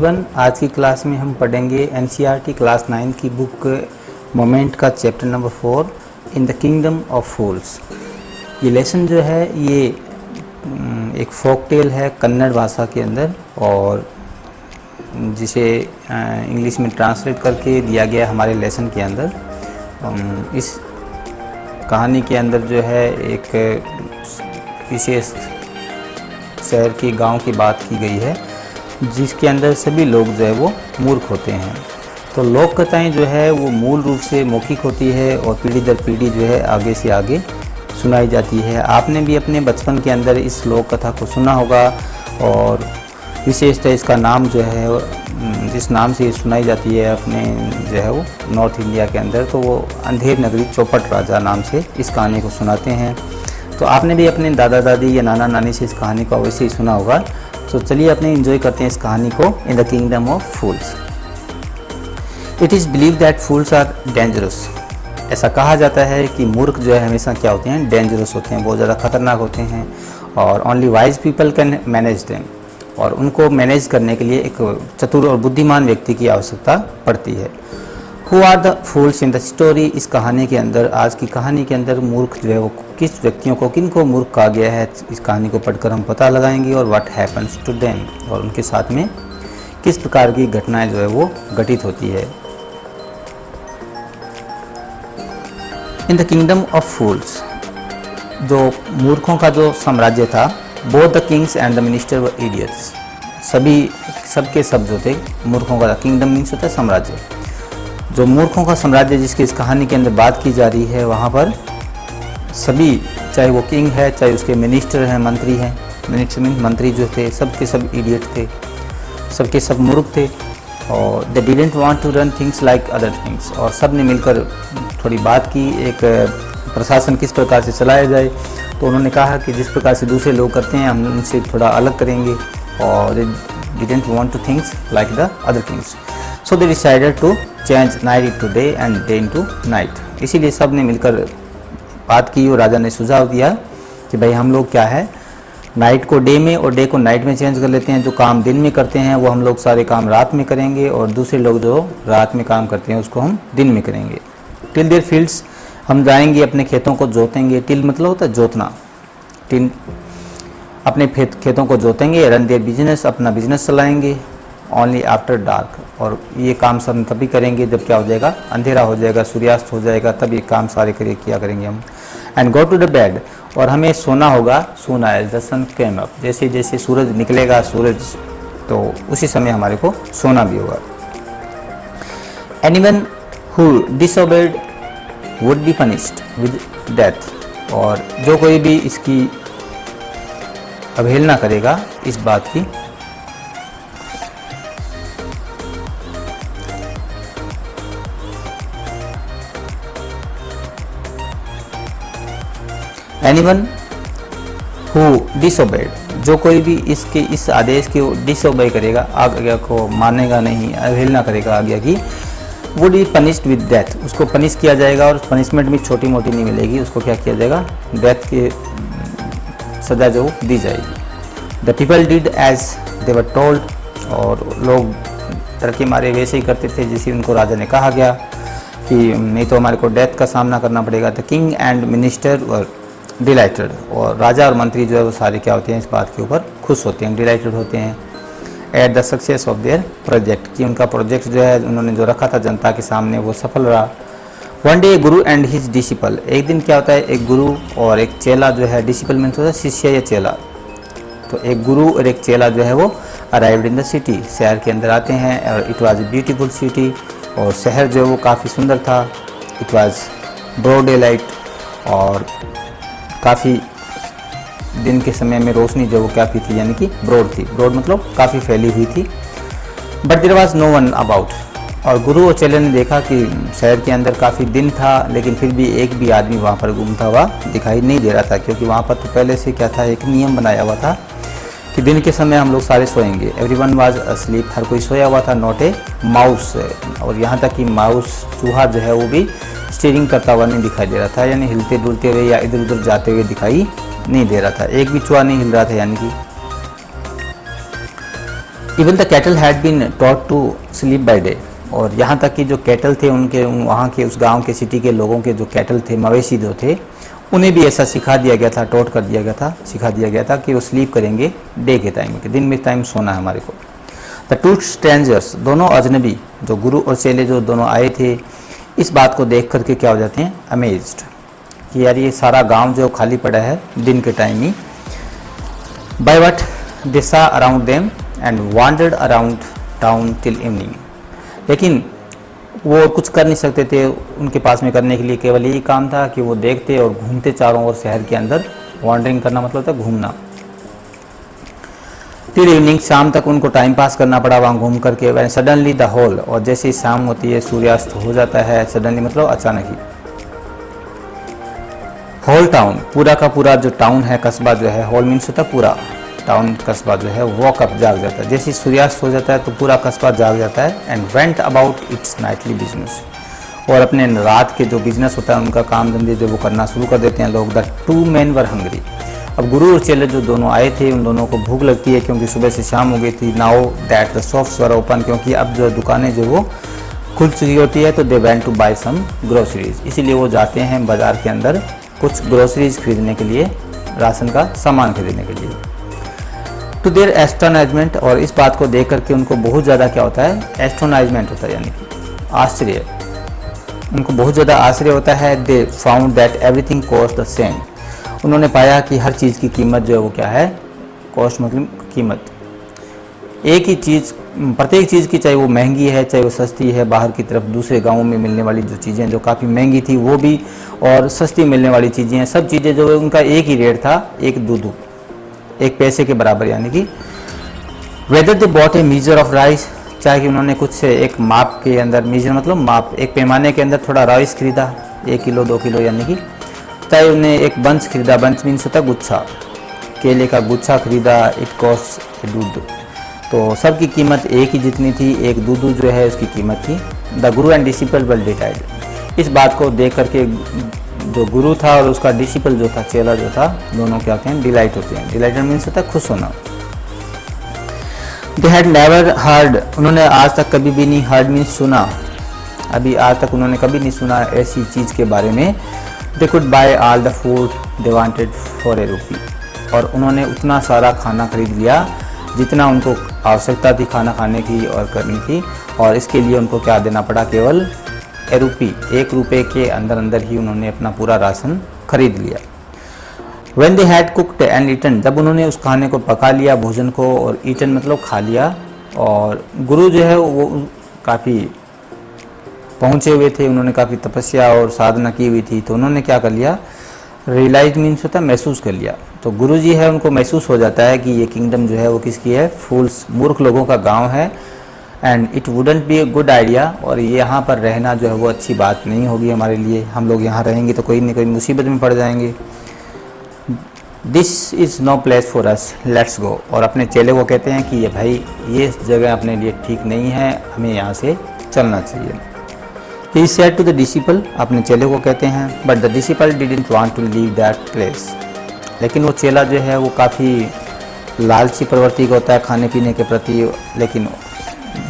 Everyone, आज की class में हम पढ़ेंगे एनसीईआरटी क्लास 9 की बुक मोमेंट का chapter number 4 in the kingdom of fools. ये लेसन जो है ये एक फोक टेल है कन्नड़ भाषा के अंदर, और जिसे इंग्लिश में ट्रांसलेट करके दिया गया हमारे लेसन के अंदर। इस कहानी के अंदर जो है एक विशेष शहर के गांव की बात की गई है, जिसके अंदर सभी लोग जो है वो मूर्ख होते हैं। तो लोक कथाएँ जो है वो मूल रूप से मौखिक होती है और पीढ़ी दर पीढ़ी जो है आगे से आगे सुनाई जाती है। आपने भी अपने बचपन के अंदर इस लोक कथा को सुना होगा, और विशेषतः इसका नाम जो है जिस नाम से ये सुनाई जाती है अपने जो है वो नॉर्थ इंडिया के अंदर, तो वो अंधेर नगरी चौपट राजा नाम से इस कहानी को सुनाते हैं। तो आपने भी अपने दादा दादी या नाना नानी से इस कहानी को अवश्य ही सुना होगा। तो चलिए अपने एंजॉय करते हैं इस कहानी को, in the kingdom of fools. It is believe that fools are dangerous. ऐसा कहा जाता है कि मूर्ख जो है हमेशा क्या होते हैं, डेंजरस होते हैं, बहुत ज़्यादा खतरनाक होते हैं, और only wise people can manage them. और उनको मैनेज करने के लिए एक चतुर और बुद्धिमान व्यक्ति की आवश्यकता पड़ती है। Who are the fools in the story. इस कहानी के अंदर, आज की कहानी के अंदर मूर्ख जो है वो किस व्यक्तियों को, किन को मूर्ख कहा गया है, इस कहानी को पढ़कर हम पता लगाएंगे। और व्हाट हैपन्स टू देम, और उनके साथ में किस प्रकार की घटनाएं जो है वो घटित होती है। इन द किंगडम ऑफ फूल्स, जो मूर्खों का जो साम्राज्य था, both the Kings and the minister were idiots. सबके सब जो थे मूर्खों का, किंगडम मीन्स होता है साम्राज्य। जो मूर्खों का साम्राज्य जिसकी इस कहानी के अंदर बात की जा रही है, वहाँ पर सभी, चाहे वो किंग है, चाहे उसके मिनिस्टर हैं, मंत्री हैं, मिनिस्टर मीन मंत्री जो थे, सबके सब इडियट थे, सबके सब मूर्ख थे। और they didn't want to run things like other things. और सब ने मिलकर थोड़ी बात की, एक प्रशासन किस प्रकार से चलाया जाए। तो उन्होंने कहा कि जिस प्रकार से दूसरे लोग करते हैं हम उनसे थोड़ा अलग करेंगे, और they didn't want to things like the other things. So they decided to change night into day and day into night. इसीलिए सब ने मिलकर बात की और राजा ने सुझाव दिया कि भाई हम लोग क्या है, नाइट को डे में और डे को नाइट में चेंज कर लेते हैं। जो काम दिन में करते हैं वो हम लोग सारे काम रात में करेंगे, और दूसरे लोग जो रात में काम करते हैं उसको हम दिन में करेंगे। टिल देयर फील्ड्स, हम जाएंगे अपने खेतों को जोतेंगे। टिल मतलब होता है जोतना। टिल अपने खेतों को जोतेंगे। रन देयर बिजनेस, अपना बिजनेस चलाएंगे। ओनली आफ्टर डार्क, और ये काम सब तभी करेंगे जब क्या हो जाएगा, अंधेरा हो जाएगा, सूर्यास्त हो जाएगा, तब ये काम सारे किया करेंगे हम। And go to the bed, और हमें सोना होगा soon as the sun came up. जैसे जैसे सूरज निकलेगा, तो उसी समय हमारे को सोना भी होगा। Anyone who disobeyed would be punished with death. और जो कोई भी इसकी अवहेलना करेगा इस बात की, एनीवन हु डिसोबेड, जो कोई भी इसके इस आदेश के डिसोबे करेगा, आज्ञा को मानेगा नहीं, अवहेलना करेगा आज्ञा की, would be punished with death. उसको पनिश किया जाएगा, और पनिशमेंट भी छोटी मोटी नहीं मिलेगी, उसको क्या किया जाएगा, डेथ की सजा जो दी जाएगी। The people did as they were told, और लोग डर के मारे वैसे ही करते थे जैसे उनको राजा ने कहा गया कि नहीं तो हमारे को डेथ का सामना करना पड़ेगा। The king and minister were dilated, और राजा और मंत्री जो है वो सारे क्या होते हैं, इस बात के ऊपर खुश होते हैं, डिलाइटेड होते हैं। At the success of their project, कि उनका प्रोजेक्ट जो है उन्होंने जो रखा था जनता के सामने वो सफल रहा। One day Guru and his disciple, एक दिन क्या होता है, एक गुरु और एक चेला जो है, डिसिपल मीन्स होता है शिष्य या चेला। तो एक गुरु और एक चेला जो है वो अराइव्ड इन द सिटी, शहर के अंदर आते हैं। और it was a beautiful city, और शहर जो है वो काफ़ी सुंदर था। It was broad daylight, और काफ़ी दिन के समय में रोशनी जो वो काफ़ी थी, यानी कि ब्रॉड थी। ब्रॉड मतलब काफ़ी फैली हुई थी। But there was no one about, और गुरु और चेले ने देखा कि शहर के अंदर काफ़ी दिन था, लेकिन फिर भी एक भी आदमी वहाँ पर घूमता हुआ दिखाई नहीं दे रहा था। क्योंकि वहाँ पर तो पहले से क्या था, एक नियम बनाया हुआ था कि दिन के समय हम लोग सारे सोएंगे। एवरीवन वाज अस्लीप, हर कोई सोया हुआ था, नॉट ए माउस। और यहाँ तक कि माउस, चूहा जो है वो भी स्टीयरिंग करता हुआ नहीं दिखाई दे रहा था, यानी हिलते डुलते हुए या इधर उधर जाते हुए दिखाई नहीं दे रहा था। एक भी चूहा नहीं हिल रहा था, यानी कि even the cattle had been taught to sleep by day, और यहाँ तक कि जो कैटल थे उनके वहाँ के उस गांव के सिटी के लोगों के जो कैटल थे, मवेशी जो थे, उन्हें भी ऐसा सिखा दिया गया था, टॉट कर दिया गया था, सिखा दिया गया था कि वो स्लीप करेंगे डे के टाइम, के दिन में टाइम सोना है हमारे को। द टू स्ट्रेंजर्स, दोनों अजनबी, जो गुरु और चेले जो दोनों आए थे, इस बात को देख करके क्या हो जाते हैं, अमेज्ड, कि यार ये सारा गांव जो खाली पड़ा है दिन के टाइम ही। By what they saw around them and wandered around town till evening, लेकिन वो कुछ कर नहीं सकते थे, उनके पास में करने के लिए केवल यही काम था कि वो देखते और घूमते चारों ओर शहर के अंदर। वॉन्डरिंग करना मतलब था घूमना। टिल इवनिंग, शाम तक उनको टाइम पास करना पड़ा वहाँ घूम करके। वैन सडनली द होल, और जैसे ही शाम होती है सूर्यास्त हो जाता है, सडनली मतलब अचानक ही, होल टाउन, पूरा का पूरा जो टाउन है, कस्बा जो है, होल मीन्स होता है पूरा, टाउन कस्बा जो है वॉक अप, जाग जाता है। जैसे ही सूर्यास्त हो जाता है तो पूरा कस्बा जाग जाता है। And went about it's Knightley business, और अपने रात के जो बिजनेस होता है उनका काम धंधे जो वो करना शुरू कर देते हैं लोग। The two man were hungry, अब गुरु और चेले जो दोनों आए थे उन दोनों को भूख लगती है, क्योंकि सुबह से शाम हो गई थी। Now that the shops were open, क्योंकि अब जो दुकानें जो वो खुल चुकी होती है, तो they went to buy some groceries, इसीलिए वो जाते हैं बाजार के अंदर कुछ ग्रोसरीज खरीदने के लिए, राशन का सामान खरीदने के लिए। टू देयर एस्टोनाइजमेंट, और इस बात को देख करके उनको बहुत ज़्यादा क्या होता है, एस्टोनाइजमेंट होता है, यानी कि आश्चर्य, उनको बहुत ज़्यादा आश्चर्य होता है। They found that everything cost the same, उन्होंने पाया कि हर चीज़ की कीमत जो है वो क्या है, कॉस्ट मतलब कीमत, एक ही चीज़, प्रत्येक चीज़ की, चाहे वो महंगी है चाहे वो सस्ती है, बाहर की तरफ दूसरे गाँवों में मिलने वाली जो चीज़ें जो काफ़ी महंगी थी वो भी, और सस्ती मिलने वाली चीज़ें हैं, सब चीज़ें जो है उनका एक ही रेट था, एक दूधू, एक पैसे के बराबर, यानी कि whether they bought a measure of rice, चाहे कि उन्होंने कुछ एक माप के अंदर, मीजर मतलब माप, एक पैमाने के अंदर थोड़ा राइस खरीदा, 1 किलो 2 किलो, यानी कि चाहे उन्हें एक बंच खरीदा, बंच मीन्स होता है गुच्छा, केले का गुच्छा खरीदा, इट कॉस्ट दूध, तो सबकी कीमत एक ही जितनी थी, एक दूध जो है उसकी कीमत थी। The guru and disciple were decide, इस बात को देख करके जो गुरु था और उसका डिसिपल जो था, चेला जो था, दोनों क्या होते हैं, डिलाइट होते हैं। डिलाइटेड मीन्स होता है खुश होना। दे हैड नेवर हर्ड, उन्होंने आज तक कभी भी नहीं, हर्ड मीन्स सुना, अभी आज तक उन्होंने कभी नहीं सुना ऐसी चीज़ के बारे में। They could bye all the food they wanted for a रूपी, और उन्होंने उतना सारा खाना खरीद लिया जितना उनको आवश्यकता थी खाना खाने की और करनी थी, और इसके लिए उनको क्या देना पड़ा, केवल ए रूपी, 1 रुपये के अंदर अंदर ही उन्होंने अपना पूरा राशन खरीद लिया। When they had cooked and eaten, जब उन्होंने उस खाने को पका लिया, भोजन को, और ईटन मतलब खा लिया, और गुरु जो है वो काफ़ी पहुँचे हुए थे, उन्होंने काफ़ी तपस्या और साधना की हुई थी, तो उन्होंने क्या कर लिया, रियलाइज मीन्स होता है महसूस कर लिया। तो गुरु जी है उनको महसूस हो जाता है कि ये किंगडम जो है वो किसकी है, फूल्स, मूर्ख लोगों का गांव है, and it wouldn't be a good idea, और ये यहाँ पर रहना जो है वो अच्छी बात नहीं होगी हमारे लिए, हम लोग यहाँ रहेंगे तो कोई ना कोई मुसीबत में पड़ जाएंगे। This is no place for us, let's go, और अपने चेले को कहते हैं कि ये भाई ये जगह अपने लिए ठीक नहीं है, हमें यहाँ से चलना चाहिए। He said to the disciple, अपने चेले को कहते हैं, but the disciple didn't want to leave that place, लेकिन वो चेला जो है वो काफ़ी लालची प्रवृत्ति का होता है खाने पीने के प्रति, लेकिन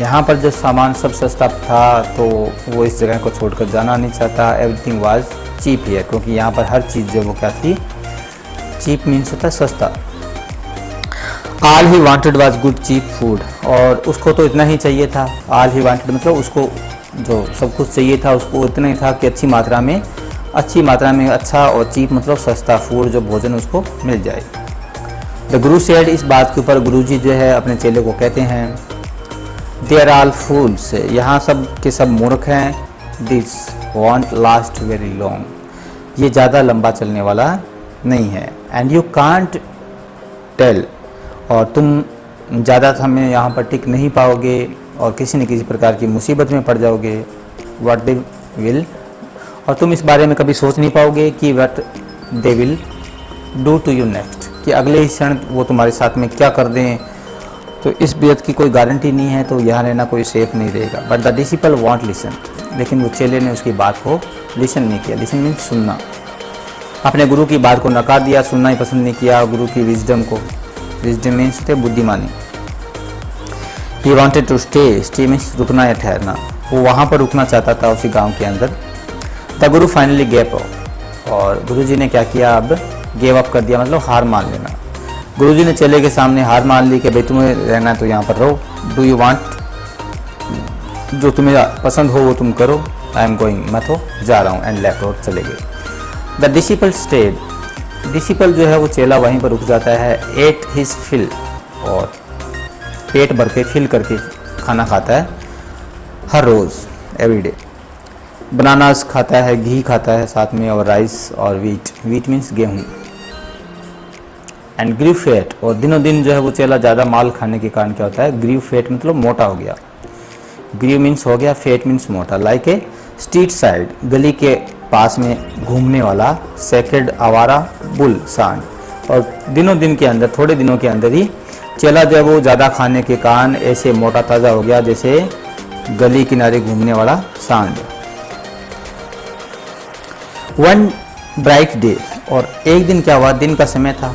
यहाँ पर जो सामान सब सस्ता था तो वो इस जगह को छोड़कर जाना नहीं चाहता। एवरीथिंग वाज चीप हियर, क्योंकि यहाँ पर हर चीज़ जो वो क्या थी, चीप मीन्स होता है सस्ता। All he wanted was good cheap food, और उसको तो इतना ही चाहिए था, ऑल ही वांटेड मतलब उसको जो सब कुछ चाहिए था उसको इतना ही था कि अच्छी मात्रा में अच्छा, और चीप मतलब सस्ता फूड, जो भोजन उसको मिल जाए। द गुरु सेड, इस बात के ऊपर गुरु जी जो है अपने चेले को कहते हैं, दे आर ऑल फूल्स, यहाँ सब के सब मूर्ख हैं, this want last very long, ये ज़्यादा लंबा चलने वाला नहीं है, एंड यू कांट टेल, और तुम ज़्यादा समय यहाँ पर टिक नहीं पाओगे और किसी न किसी प्रकार की मुसीबत में पड़ जाओगे। व्हाट दे विल, और तुम इस बारे में कभी सोच नहीं पाओगे कि what they will do to you next, कि अगले ही क्षण वो तुम्हारे साथ में क्या कर दें, तो इस बेद की कोई गारंटी नहीं है, तो यहाँ रहना कोई सेफ नहीं रहेगा। But the disciple want listen, लेकिन वो चेले ने उसकी बात को लिसन नहीं किया। लिसन मीन्स सुनना, अपने गुरु की बात को नकार दिया, सुनना ही पसंद नहीं किया गुरु की विजडम को। विजडम मीन्स होते बुद्धिमानी। He wanted to stay, stay means रुकना या ठहरना, वो वहाँ पर रुकना चाहता था उसी गांव के अंदर। The Guru finally gave up, और गुरुजी ने क्या किया, अब गेव अप कर दिया, मतलब हार मान लेना। गुरुजी ने चेले के सामने हार मान ली कि भाई तुम्हें रहना है तो यहाँ पर रहो, डू यू वांट, जो तुम्हें पसंद हो वो तुम करो, आई एम गोइंग, मैं तो जा रहा हूँ, एंड लेफ्ट और चले गए। द डिसिपल स्टेड, डिसिपल जो है वो चेला वहीं पर रुक जाता है। एट हिज फिल, और पेट भर के फिल करके खाना खाता है हर रोज़, एवरीडे। बनानास खाता है, घी खाता है साथ में, और राइस और वीट, वीट मीन्स गेहूँ। एंड ग्रीव फैट, और दिनों दिन जो है वो चेला ज़्यादा माल खाने के कारण क्या होता है, ग्रीव फैट मतलब मोटा हो गया, ग्रीव मीन्स हो गया, फैट मीन्स मोटा। लाइक ए स्ट्रीट साइड, गली के पास में घूमने वाला सेक्रेड आवारा बुल सांड, और दिनों दिन के अंदर, थोड़े दिनों के अंदर ही चेला जो है वो ज़्यादा खाने के कारण ऐसे मोटा ताज़ा हो गया जैसे गली किनारे घूमने वाला सांड। वन ब्राइट डे, और एक दिन क्या हुआ, दिन का समय था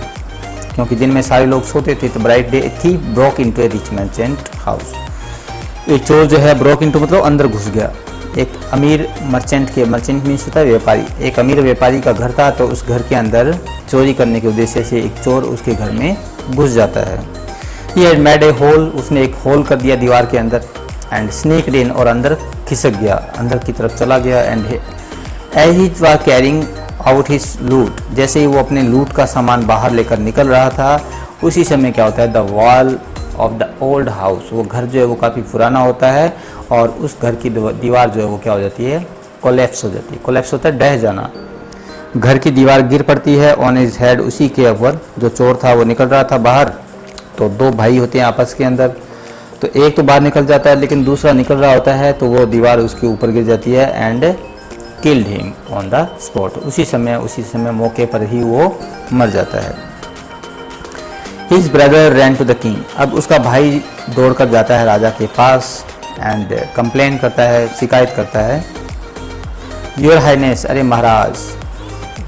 क्योंकि दिन में सारे लोग सोते थे, तो ब्राइट डे थी ब्रोक इनटू ए रिच मर्चेंट हाउस। एक चोर जो है ब्रोक इनटू मतलब अंदर घुस गया, एक अमीर मर्चेंट के, मर्चेंट मीन्स होता है व्यापारी, एक अमीर व्यापारी का घर था, तो उस घर के अंदर चोरी करने के उद्देश्य से एक चोर उसके घर में घुस जाता है। He had made a hole, उसने एक होल कर दिया दीवार के अंदर, एंड स्नेक्ड इन, और अंदर खिसक गया, अंदर की तरफ चला गया। And as he was carrying out his loot, जैसे ही वो अपने लूट का सामान बाहर लेकर निकल रहा था, उसी समय क्या होता है, the wall of the old house, वो घर जो है वो काफ़ी पुराना होता है, और उस घर की दीवार जो है वो क्या हो जाती है, कोलैप्स हो जाती है। कोलैप्स होता है ढह जाना, घर की दीवार गिर पड़ती है ऑन हिज हेड, उसी के ऊपर। जो चोर था वो निकल रहा था बाहर, तो दो भाई होते हैं आपस के अंदर, तो एक तो बाहर निकल जाता है लेकिन दूसरा निकल रहा होता है, तो वो दीवार उसके ऊपर गिर जाती है, and killed him on the spot, उसी समय मौके पर ही वो मर जाता है। His brother ran to the king, अब उसका भाई दौड़कर जाता है राजा के पास, एंड कंप्लेन करता है, शिकायत करता है, योर हाइनेस, अरे महाराज,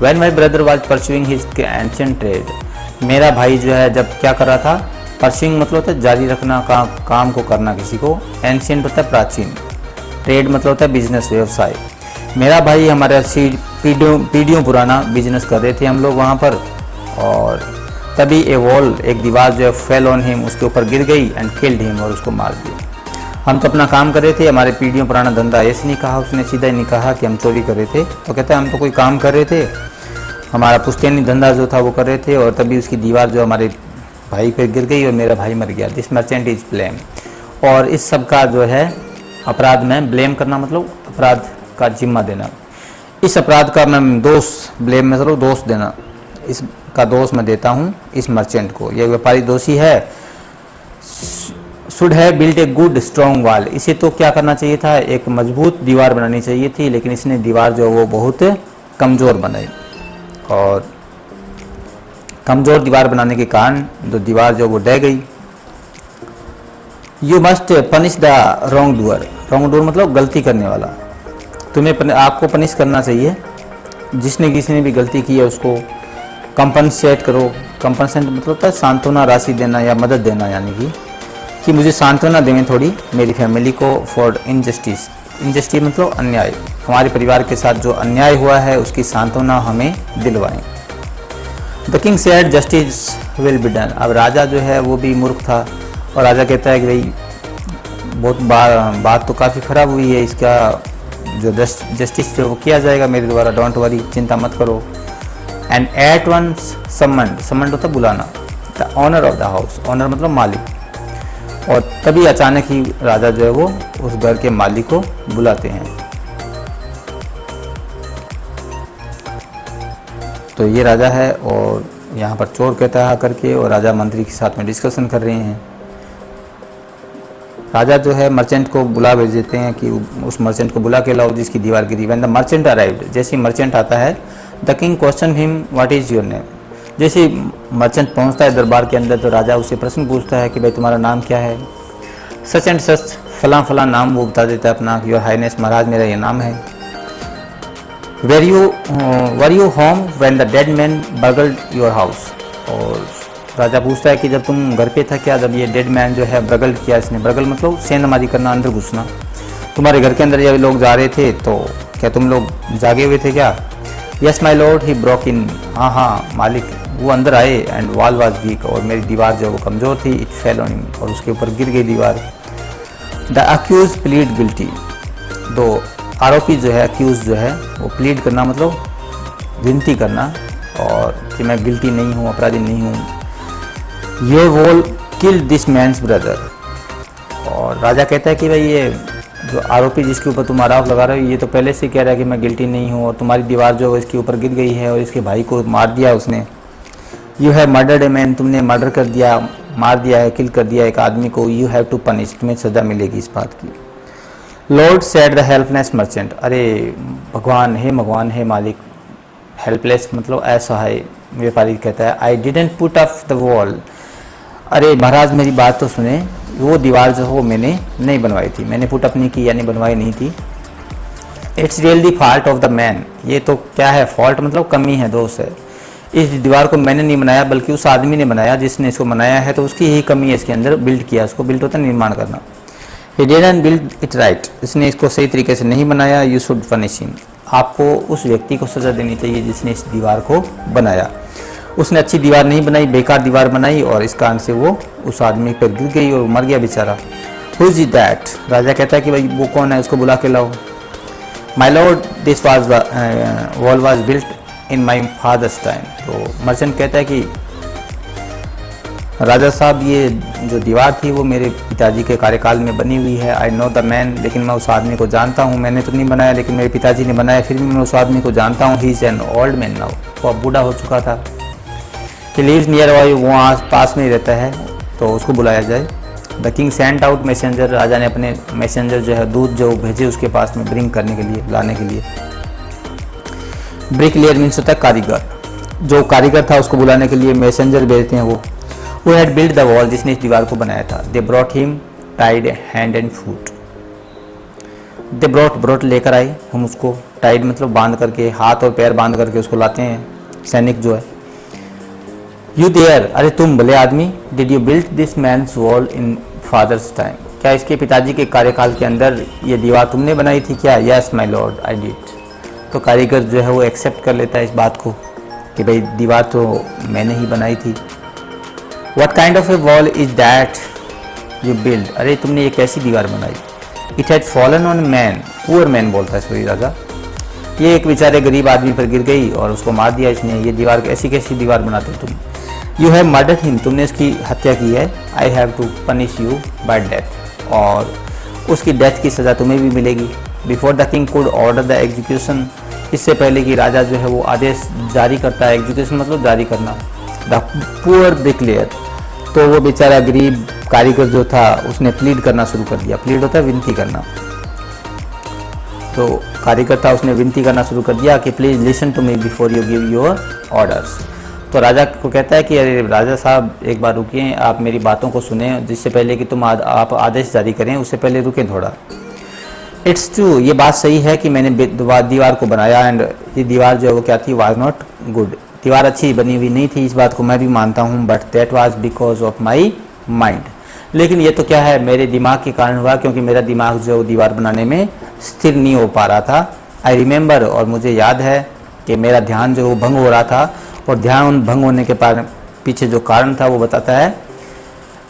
when my brother was pursuing his ancient trade, मेरा भाई जो है जब क्या कर रहा था, परस्यूइंग मतलब होता है जारी रखना, काम को करना किसी को, एंशिएंट होता है प्राचीन, ट्रेड मतलब होता है बिजनेस, व्यवसाय। मेरा भाई हमारा पीढ़ियों पुराना बिजनेस कर रहे थे हम लोग वहाँ पर, और तभी ए वॉल, एक दीवार जो है फेल ऑन हिम, उसके ऊपर गिर गई, एंड किल्ड हिम, और उसको मार दिया। हम तो अपना काम कर रहे थे, हमारे पीढ़ियों पुराना धंधा, ऐसे नहीं कहा उसने, सीधा ही नहीं कहा कि हम चोरी कर रहे थे, तो कहता है हम तो कोई काम कर रहे थे, हमारा पुश्तैनी धंधा जो था वो कर रहे थे, और तभी उसकी दीवार जो हमारे भाई पे गिर गई और मेरा भाई मर गया। दिस मर्चेंट इज ब्लेम, और इस सब का जो है अपराध में, ब्लेम करना मतलब अपराध का जिम्मा देना, इस अपराध का मैं दोष, ब्लेम मतलब दोष देना, इसका दोष मैं देता हूँ इस मर्चेंट को, यह व्यापारी दोषी है। Should have built a good strong wall, इसे तो क्या करना चाहिए था, एक मजबूत दीवार बनानी चाहिए थी, लेकिन इसने दीवार जो वो बहुत कमज़ोर बनाई, और कमज़ोर दीवार बनाने के कारण जो दीवार जो वो ढह गई। You must punish the wrong doer, wrong doer मतलब गलती करने वाला, तुम्हें आपको पनिश करना चाहिए, जिसने किसी ने भी गलती की है उसको कंपनसेट करो। कंपनसेट मतलब होता है सांत्वना राशि देना या मदद देना, यानी कि मुझे सांत्वना दें थोड़ी मेरी फैमिली को, फॉर इनजस्टिस, इनजस्टिस मतलब अन्याय, हमारे परिवार के साथ जो अन्याय हुआ है उसकी सांत्वना हमें दिलवाएं। The king said justice will be done, अब राजा जो है वो भी मूर्ख था, और राजा कहता है कि भाई बहुत बात तो काफ़ी ख़राब हुई है, इसका जो जस्टिस जो वो किया जाएगा मेरे द्वारा, डोंट वरी, चिंता मत करो। And at once summoned, summoned होता बुलाना, the owner of the house, owner मतलब मालिक, और तभी अचानक ही राजा जो है वो उस घर के मालिक को बुलाते हैं। तो ये राजा है, और यहाँ पर चोर कहता है करके, और राजा मंत्री के साथ में डिस्कशन कर रहे हैं। राजा जो है मर्चेंट को बुला भेज देते हैं कि उस मर्चेंट को बुला के लाओ जिसकी दीवार गिरी। व्हेन द मर्चेंट अराइव्ड, जैसे ही मर्चेंट आता है, the king question him what is your name, जैसे मर्चेंट पहुंचता है दरबार के अंदर, तो राजा उससे प्रश्न पूछता है कि भाई तुम्हारा नाम क्या है। सच एंड सच, फलां फलां नाम वो बता देता है अपना, योर हाइनेस महाराज मेरा ये नाम है। Were you home when the dead man burgled your house, और राजा पूछता है कि जब तुम घर पे था क्या, जब ये डेड मैन जो है ब्रगल किया इसने, ब्रगल मतलब सेंधमारी करना, अंदर घुसना, तुम्हारे घर के अंदर जब लोग जा रहे थे तो क्या तुम लोग जागे हुए थे क्या? Yes my lord he broke in, हाँ हाँ मालिक, वो अंदर आए, एंड वॉल वाज वीक, और मेरी दीवार जो वो कमज़ोर थी, इट फेल ऑन हिम, और उसके ऊपर गिर गई दीवार। द अक्यूज प्लीड गिल्टी, दो आरोपी जो है, अक्यूज जो है वो प्लीड करना मतलब विनती करना, और कि मैं गिल्टी नहीं हूँ, अपराधी नहीं हूँ। Your wall killed this man's brother, और राजा कहता है कि भाई ये जो आरोपी जिसके ऊपर तुम आरोप लगा रहे हो, ये तो पहले से कह रहा है कि मैं गिल्टी नहीं हूँ, और तुम्हारी दीवार जो है इसके ऊपर गिर गई है, और इसके भाई को मार दिया उसने। You have murdered a man, तुमने मर्डर कर दिया, मार दिया है, किल कर दिया एक आदमी को। यू हैव टू पनिश, तुम्हें सज़ा मिलेगी इस बात की। Lord said the helpless merchant, अरे भगवान, हे भगवान, हे मालिक, हेल्पलेस मतलब असहाय व्यापारी कहता है, I didn't put up the wall, अरे महाराज मेरी बात तो सुने, वो दीवार जो हो मैंने नहीं बनवाई थी, मैंने पुट अप नहीं की, यानी बनवाई नहीं थी। It's really fault of the man, ये तो क्या है, फॉल्ट मतलब कमी है, दोष है, इस दीवार को मैंने नहीं बनाया बल्कि उस आदमी ने बनाया जिसने इसको बनाया है, तो उसकी ही कमी है इसके अंदर, बिल्ड किया उसको, बिल्ड होता है निर्माण करना। He didn't build it right, इसने इसको सही तरीके से नहीं बनाया। यू शुड पनिश हिम, आपको उस व्यक्ति को सज़ा देनी चाहिए जिसने इस दीवार को बनाया। उसने अच्छी दीवार नहीं बनाई, बेकार दीवार बनाई, और इस कारण से वो उस आदमी पर गिर गई और मर गया बेचारा। हु इज दैट, राजा कहता है कि भाई वो कौन है, उसको बुला के लाओ। My lord this wall was built in my father's time, तो मर्चेंट कहता है कि राजा साहब ये जो दीवार थी वो मेरे पिताजी के कार्यकाल में बनी हुई है। आई नो द मैन, लेकिन मैं उस आदमी को जानता हूँ, मैंने तो नहीं बनाया लेकिन मेरे पिताजी ने बनाया, फिर भी मैं उस आदमी को जानता हूँ। He is an old man now, वो अब बूढ़ा हो चुका था। ही लिव्स नियर बाई, वो आस पास में ही रहता है, तो उसको बुलाया जाए। The king sent out messenger, राजा ने अपने मैसेंजर जो है दूध जो भेजे उसके पास में ब्रिंग करने के लिए, लाने के लिए। ब्रिकलेयर मीन्स होता है कारीगर, जो कारीगर था उसको बुलाने के लिए मैसेंजर भेजते हैं वो। Who had built the wall, जिसने इस दीवार को बनाया था। They brought him tied hand and foot. They brought लेकर आए, हम उसको tied मतलब बांध करके, हाथ और पैर बांध करके उसको लाते हैं सैनिक जो है। You there, अरे तुम भले आदमी, did you build this man's wall in father's time? क्या इसके पिताजी के कार्यकाल के अंदर ये दीवार तुमने बनाई थी क्या? Yes my lord, I did. तो कारीगर जो है वो एक्सेप्ट कर लेता है इस बात को कि भाई दीवार तो मैंने ही बनाई थी। What kind of a wall is that you build? अरे तुमने ये कैसी दीवार बनाई? It had fallen on man, poor man बोलता है सॉरी राजा, ये एक बेचारे गरीब आदमी पर गिर गई और उसको मार दिया इसने। ये दीवार ऐसी कैसी दीवार बनाते तुम? You have murdered him, तुमने इसकी हत्या की है। I have to punish you by death, और उसकी डेथ की सज़ा तुम्हें भी मिलेगी। Before the king could order the execution, इससे पहले कि राजा जो है वो आदेश जारी करता है, एग्जीक्यूशन मतलब जारी करना। द पुअर ब्रिकलेयर, तो वो बेचारा गरीब कारीगर जो था उसने प्लीड करना शुरू कर दिया। प्लीड होता है विनती करना, तो कारीगर था उसने विनती करना शुरू कर दिया कि please listen to me before you give your orders. तो राजा को कहता है कि अरे राजा साहब एक बार रुकिए, आप मेरी बातों को सुने, जिससे पहले कि आप आदेश जारी करें उससे पहले रुकें थोड़ा। इट्स ट्रू, ये बात सही है कि मैंने दीवार को बनाया, एंड ये दीवार जो है वो क्या थी, वाज नॉट गुड, दीवार अच्छी बनी हुई नहीं थी, इस बात को मैं भी मानता हूँ। But that was because of my mind, लेकिन ये तो क्या है, मेरे दिमाग के कारण हुआ, क्योंकि मेरा दिमाग जो दीवार बनाने में स्थिर नहीं हो पा रहा था। आई रिमेंबर, और मुझे याद है कि मेरा ध्यान जो वो भंग हो रहा था, और ध्यान भंग होने के पीछे जो कारण था वो बताता है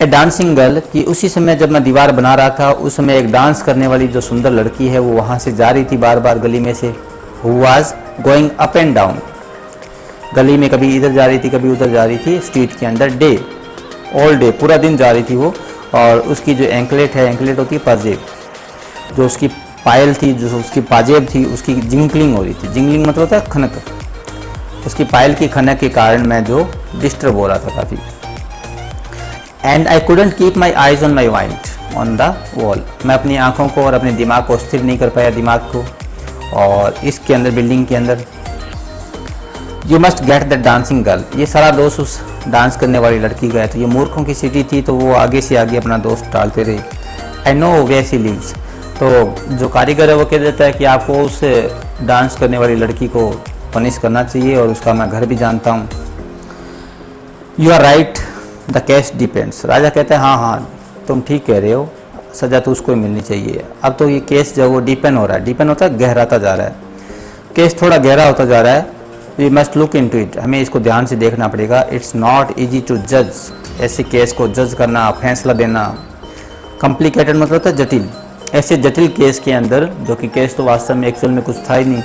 ए डांसिंग गर्ल, कि उसी समय जब मैं दीवार बना रहा था उस समय एक डांस करने वाली जो सुंदर लड़की है वो वहाँ से जा रही थी बार बार गली में से। Who was going up and down, गली में कभी इधर जा रही थी कभी उधर जा रही थी, स्ट्रीट के अंदर। डे, ऑल डे, पूरा दिन जा रही थी वो, और उसकी जो एंकलेट है, एंकलेट होती है पाजेब, जो उसकी पायल थी, जो उसकी पाजेब थी, उसकी जिंगलिंग हो रही थी। जिंगलिंग मतलब होता है खनक, उसकी पायल की खनक के कारण मैं जो डिस्टर्ब हो रहा था काफ़ी। And I couldn't keep my eyes on my mind on the wall, मैं अपनी आंखों को और अपने दिमाग को स्थिर नहीं कर पाया, दिमाग को, और इसके अंदर बिल्डिंग के अंदर। You must get the dancing girl, ये सारा दोस्त उस डांस करने वाली लड़की का है, तो ये मूर्खों की सिटी थी तो वो आगे से आगे अपना दोस्त डालते रहे। I know where she lives, तो जो कारीगर है वो कह देता है कि आपको उस डांस करने वाली लड़की को पनिश करना चाहिए और उसका मैं घर भी जानता हूँ। You are right, the case depends. राजा कहता है हाँ हाँ तुम ठीक कह रहे हो, सज़ा तो उसको ही मिलनी चाहिए। अब तो ये केस जो वो डिपेंड हो रहा है, डिपेंड होता है गहराता जा रहा है, केस थोड़ा गहरा होता जा रहा है। We must look into it, हमें इसको ध्यान से देखना पड़ेगा। इट्स नॉट इजी टू जज, ऐसे केस को जज करना, फैसला देना। कॉम्प्लिकेटेड मतलब होता है जटिल, ऐसे जटिल केस के अंदर, जो कि केस तो वास्तव में एक्चुअल में कुछ था ही नहीं।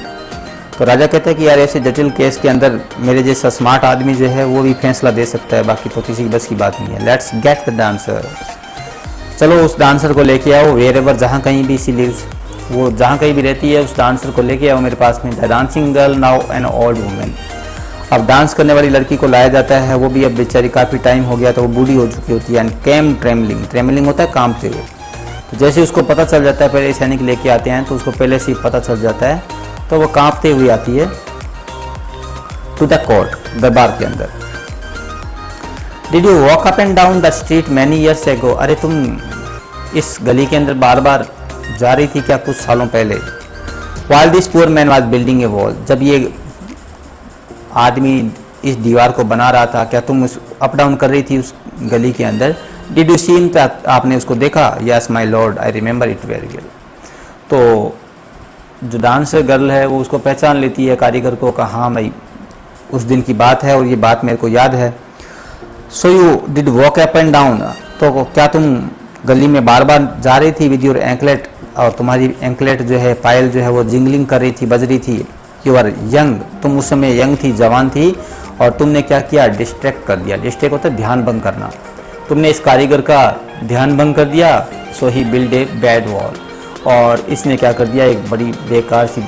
तो राजा कहता है कि यार ऐसे जटिल केस के अंदर मेरे जैसा स्मार्ट आदमी जो है वो भी फैसला दे सकता है, बाकी तो किसी बस की बात नहीं है। लेट्स गेट द डांसर, चलो उस डांसर को लेके आओ। वेयर एवर, जहाँ कहीं भी सी लिव्स, वो जहाँ कहीं भी रहती है, उस डांसर को लेके आओ मेरे पास में। The dancing girl now an old women, अब डांस करने वाली लड़की को लाया जाता है, वो भी अब बेचारी काफ़ी टाइम हो गया तो वो बूढ़ी हो चुकी होती है। एंड केम ट्रेमलिंग, ट्रेमलिंग होता है कांपते हुए। तो जैसे उसको पता चल जाता है, पहले सैनिक लेके आते हैं तो उसको पहले से ही पता चल जाता है, तो वो कांपते हुए आती है टू द कोर्ट, दरबार के अंदर। Did you walk up and down the street many years ago, अरे तुम इस गली के अंदर बार बार जा रही थी क्या कुछ सालों पहले। While this poor man was building a wall, जब ये आदमी इस दीवार को बना रहा था, क्या तुम उस अप डाउन कर रही थी उस गली के अंदर। डिड यू सी हिम, आपने उसको देखा। Yes my lord I remember it very well. तो जो डांसर गर्ल है वो उसको पहचान लेती है, कारीगर को, कहा हाँ भाई उस दिन की बात है और ये बात मेरे को याद है। So you did walk up and down, तो क्या तुम गली में बार बार जा रही थी विद योर एंकलेट, और तुम्हारी एंकलेट जो है, पायल जो है वो जिंगलिंग कर रही थी, बज रही थी। यू आर यंग, तुम उस समय यंग थी, जवान थी, और तुमने क्या किया, डिस्ट्रैक्ट कर दिया। डिस्ट्रैक्ट होता है ध्यान भंग करना, तुमने इस कारीगर का ध्यान भंग कर दिया। सो ही बिल्ड ए बैड वॉल, और इसने क्या कर दिया, एक बड़ी बेकार सी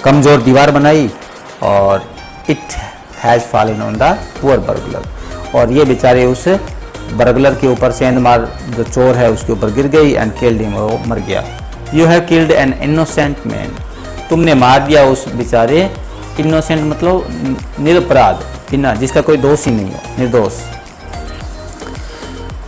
कमज़ोर दीवार बनाई, और it has fallen on the poor burglar, और ये बेचारे उस बर्गलर के ऊपर, सेंध मार जो चोर है उसके ऊपर गिर गई। एंड किल्ड हिम, वो मर गया। You have killed an innocent man, तुमने मार दिया उस बेचारे, इनोसेंट मतलब निरपराध, बिना जिसका कोई दोष ही नहीं हो, निर्दोष।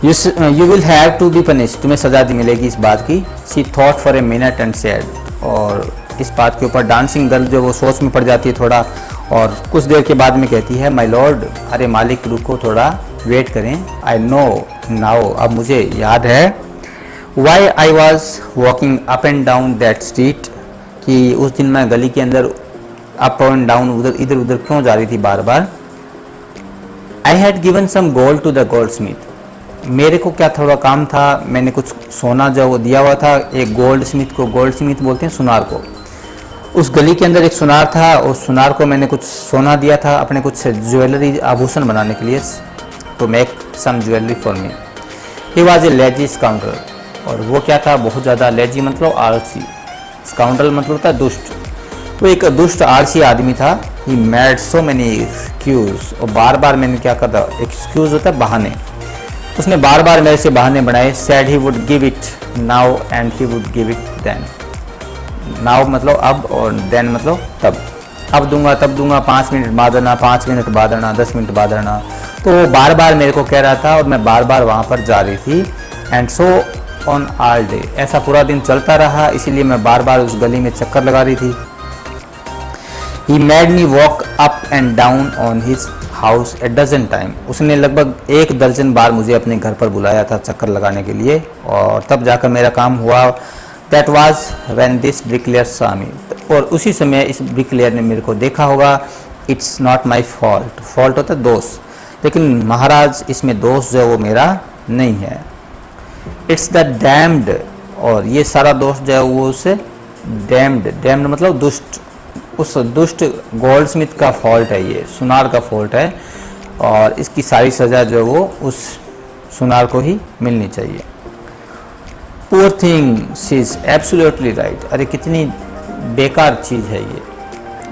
You will have to be punish, तुम्हें सजा दी मिलेगी इस बात की। She thought for a minute and said, और इस बात के ऊपर डांसिंग गर्ल जो वो सोच में पड़ जाती है थोड़ा, और कुछ देर के बाद में कहती है माय लॉर्ड, अरे मालिक रुको थोड़ा वेट करें। आई नो नाउ, अब मुझे याद है। Why I was walking up and down that street, कि उस दिन मैं गली के अंदर अप एंड डाउन, उधर इधर उधर क्यों जा रही थी बार बार। I had given some gold to the goldsmith, मेरे को क्या थोड़ा काम था, मैंने कुछ सोना जो वो दिया हुआ था एक गोल्ड स्मिथ को, गोल्ड स्मिथ बोलते हैं सुनार को। उस गली के अंदर एक सुनार था, उस सुनार को मैंने कुछ सोना दिया था अपने कुछ ज्वेलरी आभूषण बनाने के लिए, to make some jewellery for me. He was a lazy scoundrel, और वो क्या था, बहुत ज़्यादा, लेजी मतलब आलसी, स्काउंडर मतलब होता है दुष्ट, वो एक दुष्ट आलसी आदमी था। He made so many excuse, और बार बार मैंने क्या करता, एक्सक्यूज होता है बहाने, उसने बार बार मेरे से बहाने बनाए। Said he would give it now and he would give it then, now मतलब अब, और देन मतलब तब, अब दूंगा तब दूंगा, 5 मिनट बाद देना, 5 मिनट बाद देना, 10 मिनट बाद देना। तो वो बार बार मेरे को कह रहा था, और मैं बार बार वहाँ पर जा रही थी। And so on all day, ऐसा पूरा दिन चलता रहा, इसीलिए मैं बार बार उस गली में चक्कर लगा रही थी। He made me walk up and down on his house a dozen time, उसने लगभग 1 दर्जन बार मुझे अपने घर पर बुलाया था चक्कर लगाने के लिए, और तब जाकर मेरा काम हुआ। That was when this bricklayer saw me, और उसी समय इस ब्रिकलेयर ने मेरे को देखा होगा। It's not my fault, fault होता है दोष, लेकिन महाराज इसमें दोष जो है वो मेरा नहीं है। इट्स द डैम्ड, और ये सारा दोष जो है वो उससे डैम्ड, डैम्ड मतलब दुष्ट, उस दुष्ट गोल्ड स्मिथ का फॉल्ट है, ये सुनार का फॉल्ट है, और इसकी सारी सज़ा जो है वो उस सुनार को ही मिलनी चाहिए। Poor thing, she is absolutely right, अरे कितनी बेकार चीज़ है ये,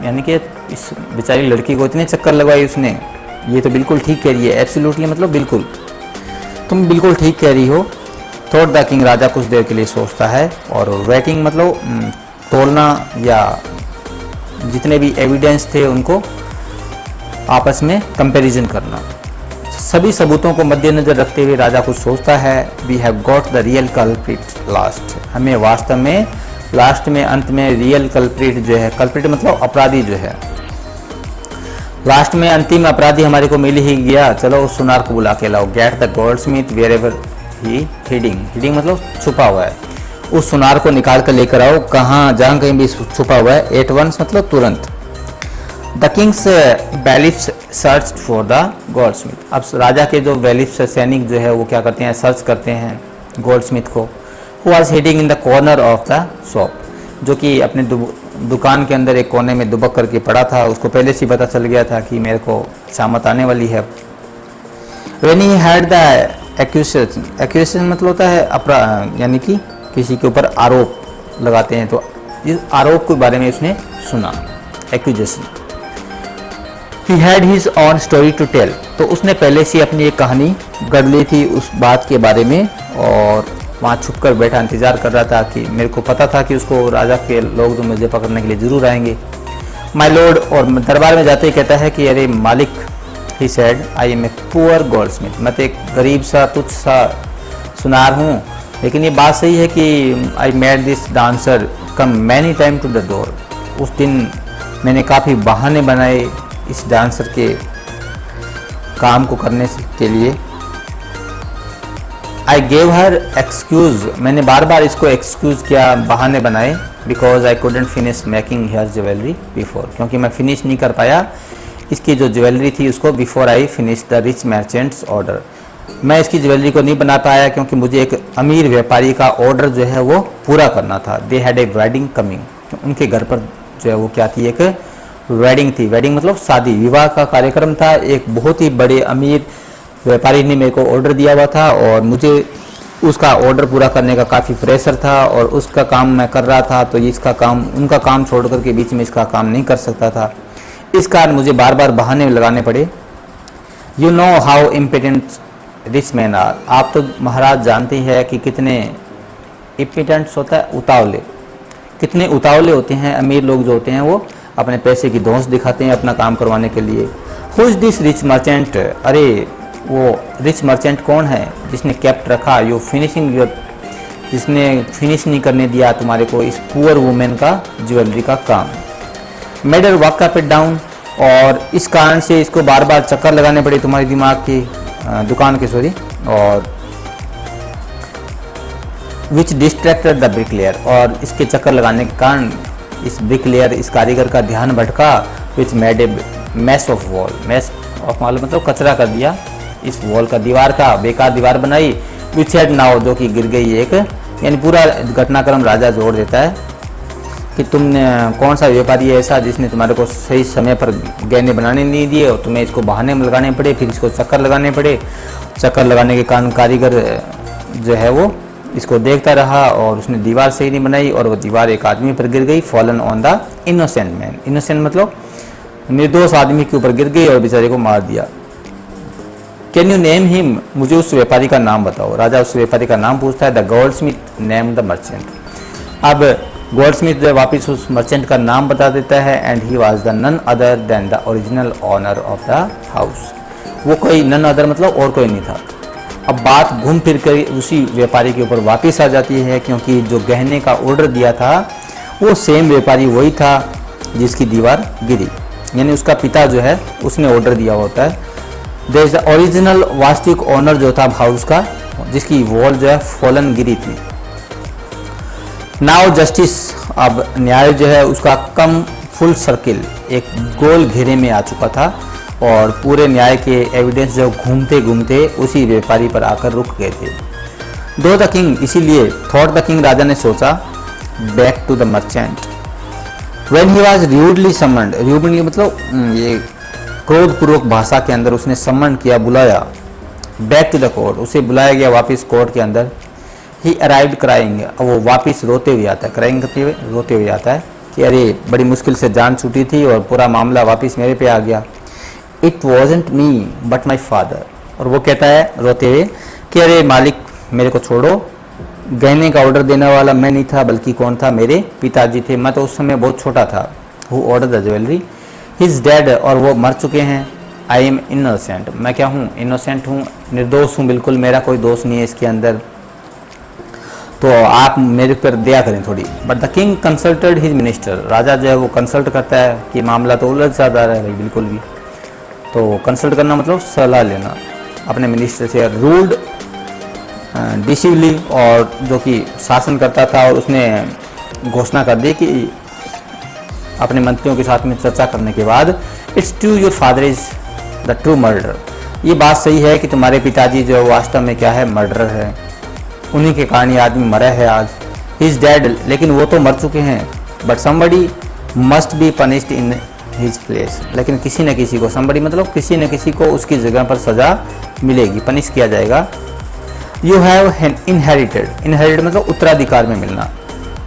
यानी कि इस बेचारी लड़की को इतने चक्कर लगवाई उसने, ये तो बिल्कुल ठीक कह रही है। एब्सोल्युटली मतलब बिल्कुल, तुम बिल्कुल ठीक कह रही हो। थॉट द किंग, राजा कुछ देर के लिए सोचता है, और वेटिंग मतलब तोलना, या जितने भी एविडेंस थे उनको आपस में कंपैरिजन करना, सभी सबूतों को मद्देनजर रखते हुए राजा कुछ सोचता है। We have got the real culprit last, हमें वास्तव में लास्ट में, अंत में रियल कल्प्रिट जो है, कल्प्रिट मतलब अपराधी जो है, लास्ट में अंतिम अपराधी हमारे को मिल ही गया, चलो उस सुनार को बुला के लाओ। Get the goldsmith wherever he hiding मतलब छुपा हुआ है, उस सुनार को निकाल कर लेकर आओ, कहाँ जहाँ कहीं भी छुपा हुआ है। एट वंस मतलब तुरंत। The king's bailiffs search for the goldsmith. अब राजा के जो बैलिफ्स सैनिक जो है वो क्या करते हैं, सर्च करते हैं गोल्ड स्मिथ को। Who was heading in the corner of the shop, जो कि अपने दुकान के अंदर एक कोने में दुबक करके पड़ा था। उसको पहले से पता चल गया था कि मेरे को शामत आने वाली है। When he had the accusation मतलब होता है अपराध, यानी कि किसी के ऊपर आरोप लगाते हैं, तो इस आरोप के बारे में उसने सुना, accusation. He had his own story to tell, तो उसने पहले से अपनी एक कहानी गढ़ ली थी उस बात के बारे में, और वहाँ छुप कर बैठा इंतज़ार कर रहा था कि मेरे को पता था कि उसको राजा के लोग जो मुझे पकड़ने के लिए ज़रूर आएंगे। माय लॉर्ड, और दरबार में जाते ही कहता है कि अरे मालिक, he said I am a poor goldsmith, मैं तो एक गरीब सा तुच्छ सा सुनार हूँ, लेकिन ये बात सही है कि I made this dancer come many time to the door. उस दिन मैंने काफ़ी बहाने बनाए इस डांसर के काम को करने के लिए। आई गेव हर एक्सक्यूज़, मैंने बार बार इसको एक्सक्यूज़ किया, बहाने बनाए। Because I couldn't finish making her jewellery before, क्योंकि मैं फिनिश नहीं कर पाया इसकी जो ज्वेलरी थी उसको, before I finish the rich merchants order. मैं इसकी ज्वेलरी को नहीं बना पाया क्योंकि मुझे एक अमीर व्यापारी का ऑर्डर जो है वो पूरा करना था। They had a wedding coming, उनके घर पर जो है वो क्या थी, एक वेडिंग थी। वेडिंग मतलब शादी, विवाह का कार्यक्रम था। एक बहुत ही बड़े अमीर व्यापारी ने मेरे को ऑर्डर दिया हुआ था और मुझे उसका ऑर्डर पूरा करने का काफ़ी प्रेशर था, और उसका काम मैं कर रहा था, तो इसका काम, उनका काम छोड़ करके बीच में इसका काम नहीं कर सकता था। इस कारण मुझे बार बार बहाने लगाने पड़े। You know how impatient rich man are, आप तो महाराज जानते हैं कि कितने इम्पिटेंट्स होता है, उतावले, कितने उतावले होते हैं अमीर लोग जो होते हैं, वो अपने पैसे की धौंस दिखाते हैं अपना काम करवाने के लिए। Who is this rich merchant, अरे वो रिच मर्चेंट कौन है जिसने कैप्ट रखा यू फिनिशिंग योर, जिसने फिनिश नहीं करने दिया तुम्हारे को इस पुअर वुमेन का ज्वेलरी का काम। Made her walk up it down, और इस कारण से इसको बार बार चक्कर लगाने पड़े तुम्हारे दिमाग की दुकान के, सॉरी, और विच डिस्ट्रैक्टेड द ब्रिकलेयर, और इसके चक्कर लगाने के कारण इस ब्रिकलेयर, इस कारीगर का ध्यान भटका। Which made a mass of wall, mass of मालूम मतलब कचरा कर दिया इस वॉल का, दीवार का, बेकार दीवार बनाई। विच हैड नाउ, जो कि गिर गई एक, यानी पूरा घटनाक्रम राजा जोड़ देता है कि तुमने कौन सा व्यापारी है ऐसा जिसने तुम्हारे को सही समय पर गहने बनाने नहीं दिए, और तुम्हें इसको बहाने में लगाने पड़े, फिर इसको चक्कर लगाने पड़े। चक्कर लगाने के कारण कारीगर जो है वो इसको देखता रहा और उसने दीवार सही नहीं बनाई, और वो दीवार एक आदमी पर गिर गई। Fallen on the innocent man, innocent मतलब निर्दोष आदमी के ऊपर गिर गई और बेचारे को मार दिया। कैन यू नेम हिम, मुझे उस व्यापारी का नाम बताओ। राजा उस व्यापारी का नाम पूछता है। The goldsmith name the merchant, अब गोल्ड स्मिथ जो वापिस उस मर्चेंट का नाम बता देता है। And he was the none other than the original owner of the house, वो कोई नन अदर मतलब और कोई नहीं था। अब बात घूम फिर कर उसी व्यापारी के ऊपर वापस आ जाती है, क्योंकि जो गहने का ऑर्डर दिया था वो सेम व्यापारी वही था जिसकी दीवार गिरी, यानी उसका पिता जो है उसने ऑर्डर दिया होता है। देयर इज द ओरिजिनल वास्तविक ओनर जो था हाउस का, जिसकी वॉल जो है फॉलन गिरी थी। नाउ जस्टिस, अब न्याय जो है उसका कम फुल सर्किल, एक गोल घेरे में आ चुका था, और पूरे न्याय के एविडेंस जो घूमते घूमते उसी व्यापारी पर आकर रुक गए थे। दो द किंग, इसीलिए थॉट द किंग, राजा ने सोचा, back to the merchant when he was rudely summoned, rudely मतलब ये क्रोधपूर्वक भाषा के अंदर उसने समन किया, बुलाया। बैक टू द कोर्ट, उसे बुलाया गया वापस कोर्ट के अंदर। ही अराइव्ड क्राइंग, वो वापस रोते हुए आता है, क्राइंग करते हुए रोते हुए आता है कि अरे बड़ी मुश्किल से जान छूटी थी और पूरा मामला वापस मेरे पे आ गया। It wasn't me but my father, और वो कहता है रोते हुए कि अरे मालिक मेरे को छोड़ो, गहने का ऑर्डर देने वाला मैं नहीं था बल्कि कौन था, मेरे पिताजी थे, मैं तो उस समय बहुत छोटा था। Who order the jewellery, his dad, और वो मर चुके हैं। आई एम इनोसेंट, मैं क्या हूँ, इनोसेंट हूँ, निर्दोष हूँ बिल्कुल, मेरा कोई दोष नहीं है इसके अंदर, तो आप मेरे पर दया करें थोड़ी। But the king consulted his minister, राजा जो है वो कंसल्ट करता है कि मामला तो उलझ सा जा रहा है भाई बिल्कुल भी। तो कंसल्ट करना मतलब सलाह लेना अपने मिनिस्टर से। रूल्ड डिसिवली, और जो कि शासन करता था, और उसने घोषणा कर दी कि अपने मंत्रियों के साथ में चर्चा करने के बाद, it's true your father is the true murder. ये बात सही है कि तुम्हारे पिताजी जो वास्तव में क्या है, मर्डरर है, उन्हीं के कारण ये आदमी मरा है आज। ही इज डेड, लेकिन वो तो मर चुके हैं। But somebody must be punished in his place, लेकिन किसी न किसी को, समबडी मतलब किसी न किसी को उसकी जगह पर सजा मिलेगी, पनिश किया जाएगा। यू हैव इनहेरिटेड, इनहेरिटेड मतलब उत्तराधिकार में मिलना।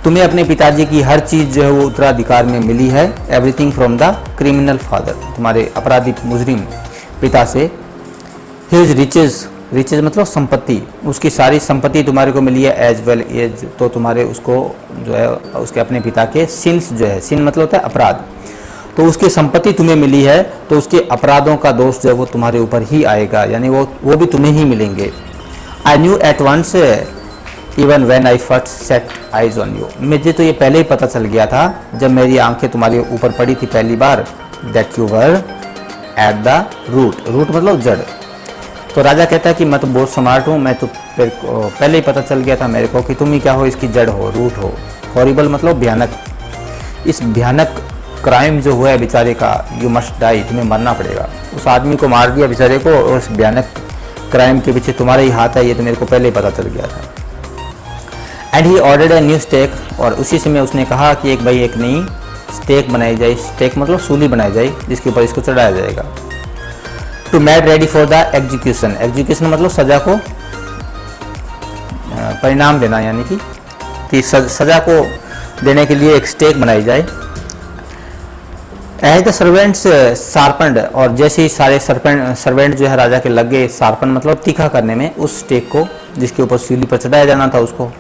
तुम्हें अपने पिताजी की हर चीज़ जो है वो उत्तराधिकार में मिली है। Everything from the criminal father, तुम्हारे अपराधी मुजरिम पिता से। हिज रिचेज, रिचेज मतलब संपत्ति, उसकी सारी संपत्ति तुम्हारे को मिली है। एज वेल एज, तो तुम्हारे उसको जो है उसके अपने पिता के सिंस जो है, सिन मतलब होता है अपराध, तो उसकी संपत्ति तुम्हें मिली है, तो उसके अपराधों का दोष जो है वो तुम्हारे ऊपर ही आएगा, यानी वो भी तुम्हें ही मिलेंगे। I knew at once even when I first set eyes on you, मुझे तो ये पहले ही पता चल गया था जब मेरी आंखें तुम्हारे ऊपर पड़ी थी पहली बार, that you were at the root, root मतलब जड़। तो राजा कहता है कि मैं तो बहुत स्मार्ट हूँ, मैं तो पहले ही पता चल गया था मेरे को कि तुम ही क्या हो, इसकी जड़ हो, रूट हो। हॉरिबल मतलब भयानक, इस भयानक क्राइम जो हुआ है बेचारे का, यू मस्ट डाई, तुम्हें मरना पड़ेगा। उस आदमी को मार दिया बेचारे को, और उस भयानक क्राइम के पीछे तुम्हारा ही हाथ है, ये तो मेरे को पहले ही पता चल गया था। And he ordered a new stake, और उसी समय उसने कहा कि एक नई स्टेक बनाई जाए। स्टेक मतलब सूली बनाई जाए जिसके ऊपर इसको चढ़ाया जाएगा। To made ready for the execution, execution मतलब सजा को परिणाम देना, यानी कि सजा को देने के लिए एक स्टेक बनाई जाए। एज द सर्वेंट्स शार्पन्ड, और जैसे ही सारे सर्वेंट जो है राजा के लग गए, शार्पन मतलब तीखा करने में, उस स्टेक को जिसके ऊपर सूली पर चढ़ाया जाना था उसको।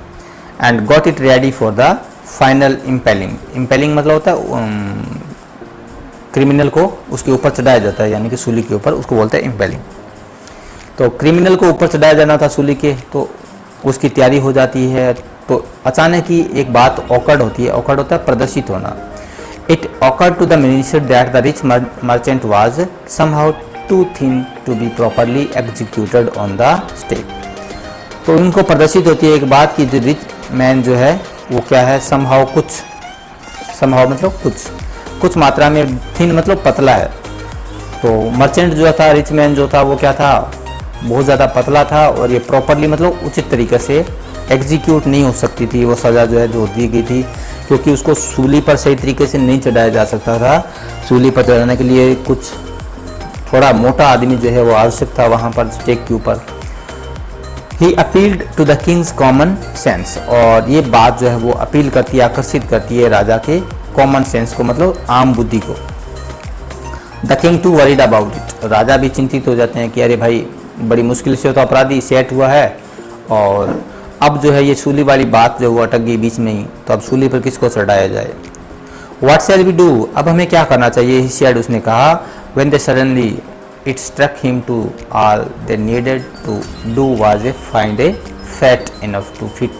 And got it ready for the final impelling, impelling मतलब होता है क्रिमिनल को उसके ऊपर चढ़ाया जाता है, यानी कि सूली के ऊपर, उसको बोलते हैं इम्पेलिंग। तो क्रिमिनल को ऊपर चढ़ाया जाना था सूली के, तो उसकी तैयारी हो जाती है। तो अचानक ही एक बात ऑकर्ड होती है, ऑकर्ड होता है प्रदर्शित होना। It occurred to the minister that the rich merchant was somehow too thin to be properly executed on the stake. तो उनको प्रदर्शित होती है एक बात कि जो रिच मैन जो है वो क्या है, somehow कुछ, somehow मतलब कुछ मात्रा में, थिन मतलब पतला है। तो मर्चेंट जो था, रिच मैन जो था, वो क्या था, बहुत ज़्यादा पतला था, और ये प्रॉपरली मतलब उचित तरीके से एग्जीक्यूट नहीं हो सकती थी वो सज़ा जो है जो दी गई थी, क्योंकि उसको सूली पर सही तरीके से नहीं चढ़ाया जा सकता था। सूली पर चढ़ाने के लिए कुछ थोड़ा मोटा आदमी जो है वो आवश्यक था वहाँ पर स्टेक के ऊपर। He appealed to the king's common sense, और ये बात जो है वो अपील करती है, आकर्षित करती है राजा के कॉमन सेंस को, मतलब आम बुद्धि को। The king too worried about it, राजा भी चिंतित हो जाते हैं कि अरे भाई बड़ी मुश्किल से तो अपराधी सेट हुआ है, और अब जो है ये सूली वाली बात जो वो अटक गई बीच में ही, तो अब सूली पर किसको चढ़ाया जाए। व्हाट शैल वी डू, अब हमें क्या करना चाहिए, ही सेड, उसने कहा। When they suddenly it struck him to all they needed to do was a find a fat enough to fit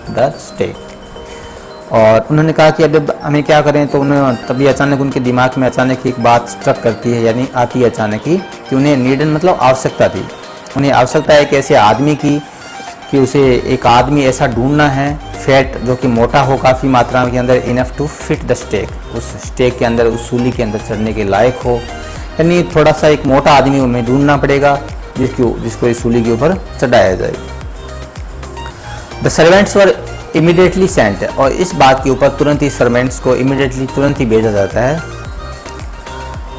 the stake. और उन्होंने कहा कि अब हमें क्या करें, तो उन्हें तभी अचानक उनके दिमाग में अचानक एक बात स्ट्रक करती है, यानी आती है अचानक ही, कि उन्हें नीडेड मतलब आवश्यकता थी, उन्हें आवश्यकता है एक ऐसे आदमी की कि उसे एक आदमी ऐसा ढूंढना है, फैट जो कि मोटा हो काफ़ी मात्रा के अंदर, enough to fit the stake, उस स्टेक के अंदर, उस सूली के अंदर चढ़ने के लायक हो, यानी थोड़ा सा एक मोटा आदमी हमें ढूंढना पड़ेगा जिसको इस सूली के ऊपर चढ़ाया जाए। The servants were immediately sent, और इस बात के ऊपर तुरंत ही सर्वेंट्स को इमीडिएटली तुरंत ही भेजा जाता है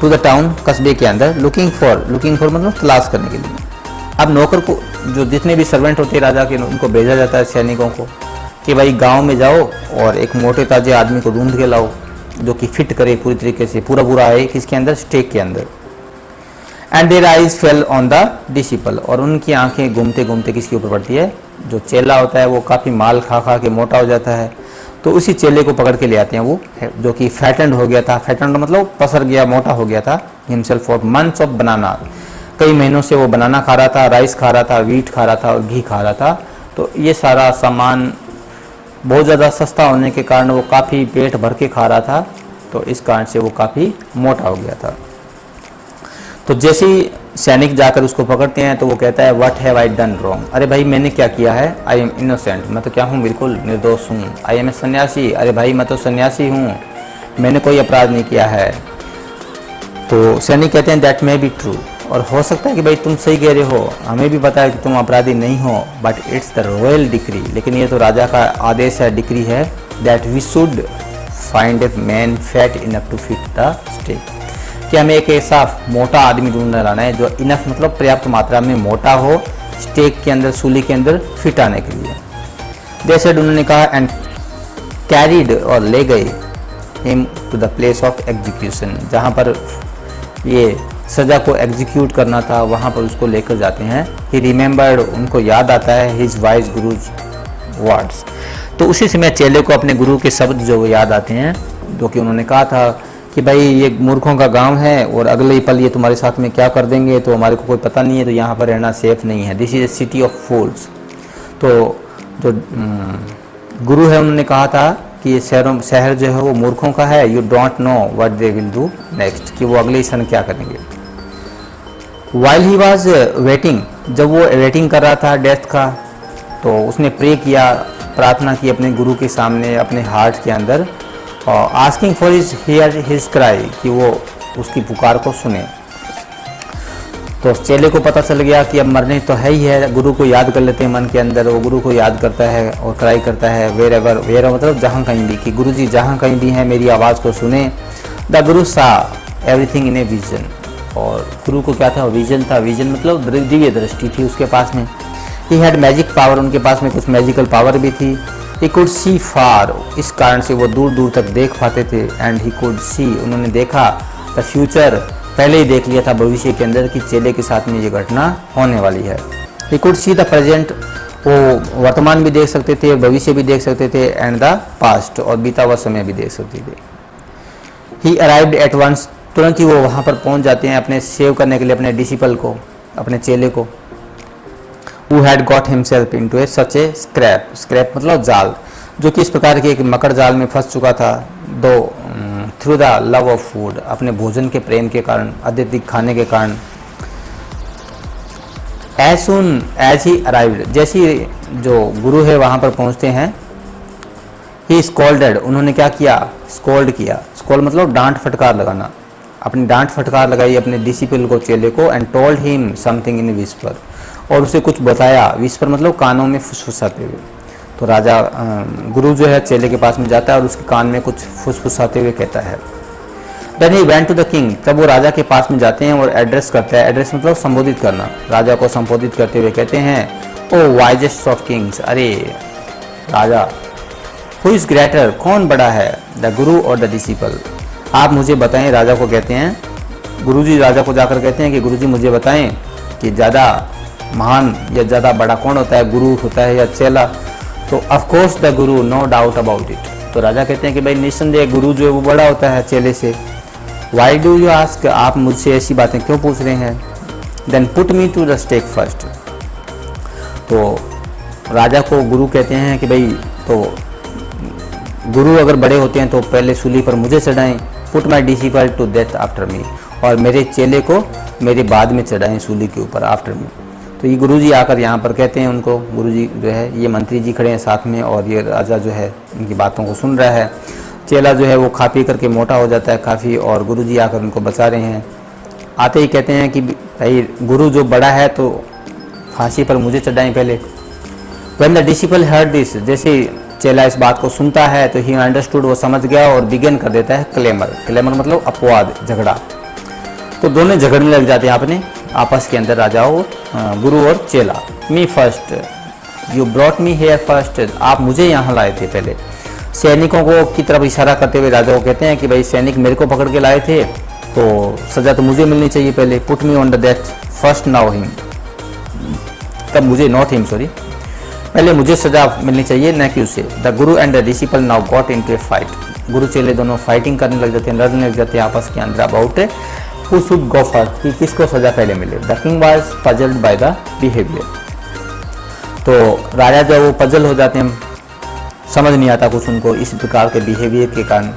टू द टाउन, कस्बे के अंदर, लुकिंग फॉर मतलब तलाश करने के लिए। अब नौकर को, जो जितने भी सर्वेंट होते हैं राजा के, उनको भेजा जाता है सैनिकों को कि भाई गांव में जाओ और एक मोटे ताजे आदमी को ढूंढ के लाओ जो कि फिट करे पूरी तरीके से, पूरा आए किसके अंदर, स्टेक के अंदर। And their eyes fell on the disciple, और उनकी आंखें घूमते घूमते किसके ऊपर पड़ती है, जो चेला होता है वो काफ़ी माल खा के मोटा हो जाता है, तो उसी चेले को पकड़ के ले आते हैं वो, जो कि फैटेंड हो गया था, फैटेंड मतलब पसर गया, मोटा हो गया था, हिमसेल्फ फॉर मंथ्स ऑफ बनाना, कई महीनों से वो बनाना खा रहा था, राइस खा रहा था, वीट खा रहा था और घी खा रहा था। तो ये सारा सामान बहुत ज़्यादा सस्ता होने के कारण वो काफ़ी पेट भर के खा रहा था, तो इस कारण से वो काफ़ी मोटा हो गया था। तो जैसे ही सैनिक जाकर उसको पकड़ते हैं तो वो कहता है what have I done wrong, अरे भाई मैंने क्या किया है, आई एम इनोसेंट, मैं तो क्या हूँ, बिल्कुल निर्दोष हूँ। आई एम ए सन्यासी, अरे भाई मैं तो सन्यासी हूँ, मैंने कोई अपराध नहीं किया है। तो सैनिक कहते हैं दैट मे बी ट्रू, और हो सकता है कि भाई तुम सही कह रहे हो, हमें भी पता है कि तुम अपराधी नहीं हो, but it's the royal decree, लेकिन ये तो राजा का आदेश है, डिक्री है, that we should find a man fat enough to fit the stake, कि हमें एक ऐसा मोटा आदमी ढूंढने लाना है जो इनफ मतलब पर्याप्त मात्रा में मोटा हो, स्टेक के अंदर, सूली के अंदर फिट आने के लिए। जैसे उन्होंने कहा एंड कैरिड, और ले गए him to the place of execution, जहाँ पर ये सज़ा को एग्जीक्यूट करना था वहाँ पर उसको लेकर जाते हैं। ही रिमेंबर्ड, उनको याद आता है हिज वाइज गुरुज वर्ड्स, तो उसी समय चेले को अपने गुरु के शब्द जो वो याद आते हैं, जो कि उन्होंने कहा था कि भाई ये मूर्खों का गांव है और अगले ही पल ये तुम्हारे साथ में क्या कर देंगे, तो हमारे को कोई पता नहीं है, तो यहाँ पर रहना सेफ नहीं है, this is a city of fools. तो जो गुरु है उन्होंने कहा था कि ये शहर जो है वो मूर्खों का है, you don't know what they will do next, कि वो अगले क्षण क्या करेंगे। वाइल ही वॉज वेटिंग, जब वो वेटिंग कर रहा था डेथ का, तो उसने प्रे किया, प्रार्थना की अपने गुरु के सामने, अपने हार्ट के अंदर, और asking for here his cry, कि वो उसकी पुकार को सुने। तो चेले को पता चल गया कि अब मरने तो है ही है, गुरु को याद कर लेते हैं मन के अंदर, वो गुरु को याद करता है और क्राई करता है वेर एवर, वेर मतलब जहाँ कहीं भी, कि गुरु जी जहाँ कहीं भी हैं मेरी आवाज़ को सुने। द गुरु सा एवरीथिंग इन ए विजन, और गुरु को क्या था, विजन था, विजन मतलब दिव्य दृष्टि थी उसके पास में। ही हैड मैजिक पावर, उनके पास में कुछ मैजिकल पावर भी थी। ही कुड सी फार, इस कारण से वो दूर दूर तक देख पाते थे। एंड ही कुड सी, उन्होंने देखा द फ्यूचर, पहले ही देख लिया था भविष्य के अंदर कि चेले के साथ में ये घटना होने वाली है। He could see the present, वो वर्तमान भी देख सकते थे, भविष्य भी देख सकते थे, एंड द पास्ट, और बीता हुआ समय भी देख सकते थे। ही अराइव्ड एट वंस, तुरंत ही वो वहाँ पर पहुँच जाते हैं अपने सेव करने के लिए अपने डिसिपल को, अपने चेले को। Who had got himself into a such a scrap, scrap मतलब जाल, जो कि इस प्रकार के एक मकर जाल में फंस चुका था, दो through the love of food, अपने भोजन के प्रेम के कारण, अत्यधिक खाने के कारण। As soon as he arrived, जैसे ही जो गुरु है वहाँ पर पहुँचते हैं, ही स्कॉल्डेड, उन्होंने क्या किया, स्कॉल्ड किया, स्कॉल्ड मतलब डांट फटकार लगाना, अपनी डांट फटकार लगाई अपने डिसिपल को, चेले को। And told him something in whisper, और उसे कुछ बताया, विस्पर मतलब कानों में फुसफुसाते हुए। तो राजा गुरु जो है चेले के पास में जाता है और उसके कान में कुछ फुसफुसाते हुए कहता है। Then he went to the king, तब वो राजा के पास में जाते हैं और एड्रेस करता है, एड्रेस मतलब संबोधित करना, राजा को संबोधित करते हुए कहते हैं ओ वाइजेस्ट ऑफ किंग्स, अरे राजा, हु इज ग्रेटर, कौन बड़ा है, द गुरु और द डिसिपल, आप मुझे बताएं। राजा को कहते हैं, गुरुजी राजा को जाकर कहते हैं कि गुरुजी मुझे बताएं कि ज़्यादा महान या ज़्यादा बड़ा कौन होता है, गुरु होता है या चेला। तो of course the Guru, no doubt about it. तो राजा कहते हैं कि भाई निस्संदेह गुरु जो है वो बड़ा होता है चेले से। वाई डू यू आस्क, आप मुझसे ऐसी बातें क्यों पूछ रहे हैं। Then put me to the stake first, तो राजा को गुरु कहते हैं कि भाई तो गुरु अगर बड़े होते हैं तो पहले सूली पर मुझे चढ़ाएं, put my disciple to death after me, और मेरे चेले को मेरे बाद में चढ़ाएं सूली के ऊपर, आफ्टर मी। तो ये गुरुजी आकर यहाँ पर कहते हैं उनको, गुरुजी जो है ये मंत्री जी खड़े हैं साथ में और ये राजा जो है इनकी बातों को सुन रहा है। चेला जो है वो खा पी करके मोटा हो जाता है काफ़ी, और गुरुजी आकर उनको बचा रहे हैं। आते ही कहते हैं कि भाई गुरु जो बड़ा है तो फांसी पर मुझे चढ़ाएं पहले। When the disciple heard this, जैसे चेला इस बात को सुनता है तो ही अंडरस्टूड, वो समझ गया और बिगिन कर देता है क्लेमर, क्लेमर मतलब अपवाद, झगड़ा। तो दोनों झगड़ने लग जाते हैं अपने आपस के अंदर, राजा और गुरु और चेला। Me first, you brought me here first, आप मुझे यहाँ लाए थे पहले। सैनिकों को की तरफ इशारा करते हुए राजा को कहते हैं कि भाई सैनिक मेरे को पकड़ के लाए थे तो सजा तो मुझे मिलनी चाहिए पहले। Put me on the death first, now him, तब मुझे, नॉट हिम सॉरी, पहले मुझे सजा मिलनी चाहिए न कि उसे। The guru and the disciple now got into A fight, गुरु चेले दोनों फाइटिंग करने लग जाते हैं, लड़ने लग जाते हैं आपस के अंदर about who should go first, कि किसको सजा पहले मिले। The king was puzzled by the behaviour, तो राजा जो वो पजल हो जाते हैं, समझ नहीं आता कुछ उनको इस प्रकार के बिहेवियर के कारण।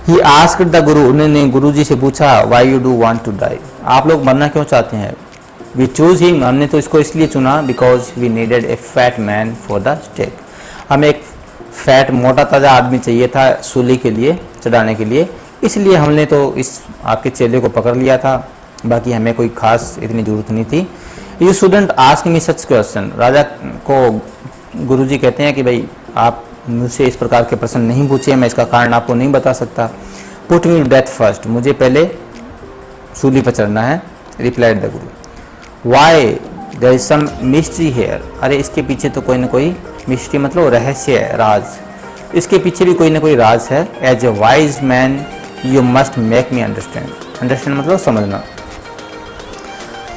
ही आस्क्ड द गुरु, उन्होंने गुरु जी से पूछा why you do want to die, आप लोग मरना क्यों चाहते हैं? वी चूज हिम, हमने तो इसको इसलिए चुना because we needed a fat man for the stake. हमें एक फैट मोटा ताज़ा आदमी चाहिए था सूली के लिए, चढ़ाने के लिए, इसलिए हमने तो इस आपके चेले को पकड़ लिया था, बाकी हमें कोई खास इतनी ज़रूरत नहीं थी। You shouldn't ask me such question. राजा को गुरुजी कहते हैं कि भाई आप मुझसे इस प्रकार के प्रश्न नहीं पूछिए, मैं इसका कारण आपको नहीं बता सकता। पुट मी डेथ फर्स्ट, मुझे पहले सूली पर चढ़ना है, replied the guru. Why there is some mystery here, अरे इसके पीछे तो कोई ना कोई मिस्ट्री मतलब रहस्य है, राज, इसके पीछे भी कोई ना कोई राज है। As a wise man you must make me understand, understand मतलब समझना,